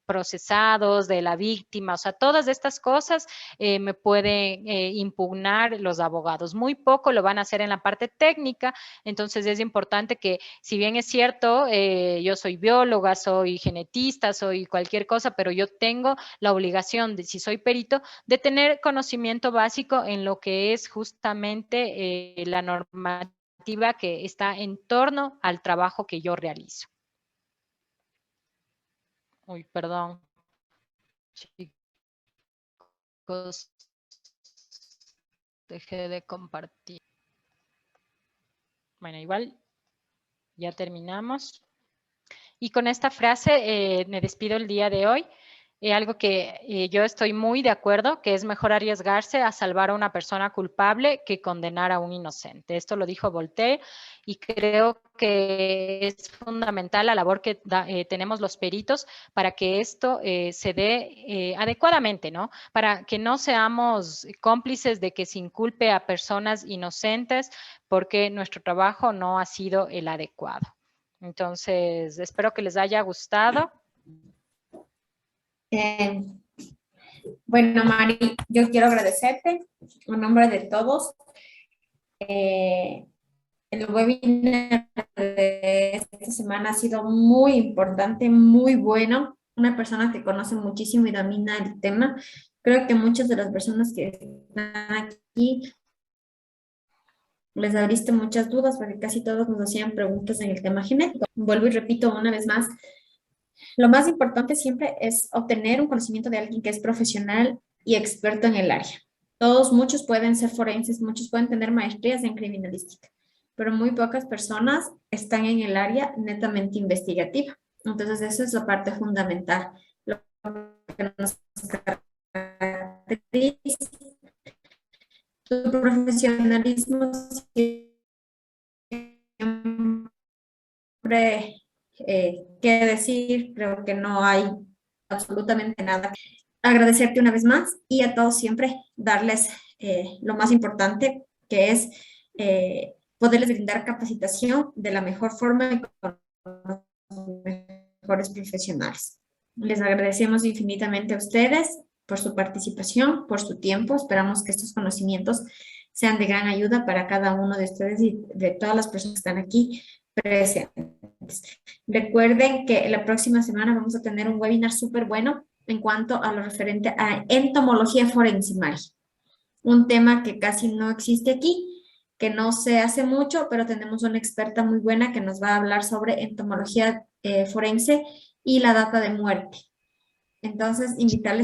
procesados, de la víctima, o sea, todas estas cosas me pueden impugnar los abogados. Muy poco lo van a hacer en la parte técnica, entonces es importante que, si bien es cierto, yo soy bióloga, soy genetista, soy cualquier cosa, pero yo tengo la obligación, si soy perito, de tener conocimiento básico en lo que es justamente la normativa que está en torno al trabajo que yo realizo. Uy, perdón. Chicos, dejé de compartir. Bueno, igual ya terminamos. Y con esta frase me despido el día de hoy. Algo que yo estoy muy de acuerdo, que es mejor arriesgarse a salvar a una persona culpable que condenar a un inocente. Esto lo dijo Voltaire y creo que es fundamental la labor que tenemos los peritos para que esto se dé adecuadamente, ¿no? Para que no seamos cómplices de que se inculpe a personas inocentes porque nuestro trabajo no ha sido el adecuado. Entonces, espero que les haya gustado. Bueno, Mari, yo quiero agradecerte en nombre de todos. El webinar de esta semana ha sido muy importante, muy bueno. Una persona que conoce muchísimo y domina el tema. Creo que muchas de las personas que están aquí les abriste muchas dudas, porque casi todos nos hacían preguntas en el tema genético. Vuelvo y repito una vez más, lo más importante siempre es obtener un conocimiento de alguien que es profesional y experto en el área. Muchos pueden ser forenses, muchos pueden tener maestrías en criminalística, pero muy pocas personas están en el área netamente investigativa. Entonces, esa es la parte fundamental. Lo que nos caracteriza, tu profesionalismo siempre qué decir, creo que no hay absolutamente nada. Agradecerte una vez más y a todos siempre darles lo más importante, que es poderles brindar capacitación de la mejor forma y con los mejores profesionales. Les agradecemos infinitamente a ustedes por su participación, por su tiempo. Esperamos que estos conocimientos sean de gran ayuda para cada uno de ustedes y de todas las personas que están aquí presentes. Recuerden que la próxima semana vamos a tener un webinar súper bueno en cuanto a lo referente a entomología forense, Mari. Un tema que casi no existe aquí, que no se hace mucho, pero tenemos una experta muy buena que nos va a hablar sobre entomología forense y la data de muerte. Entonces, invitarles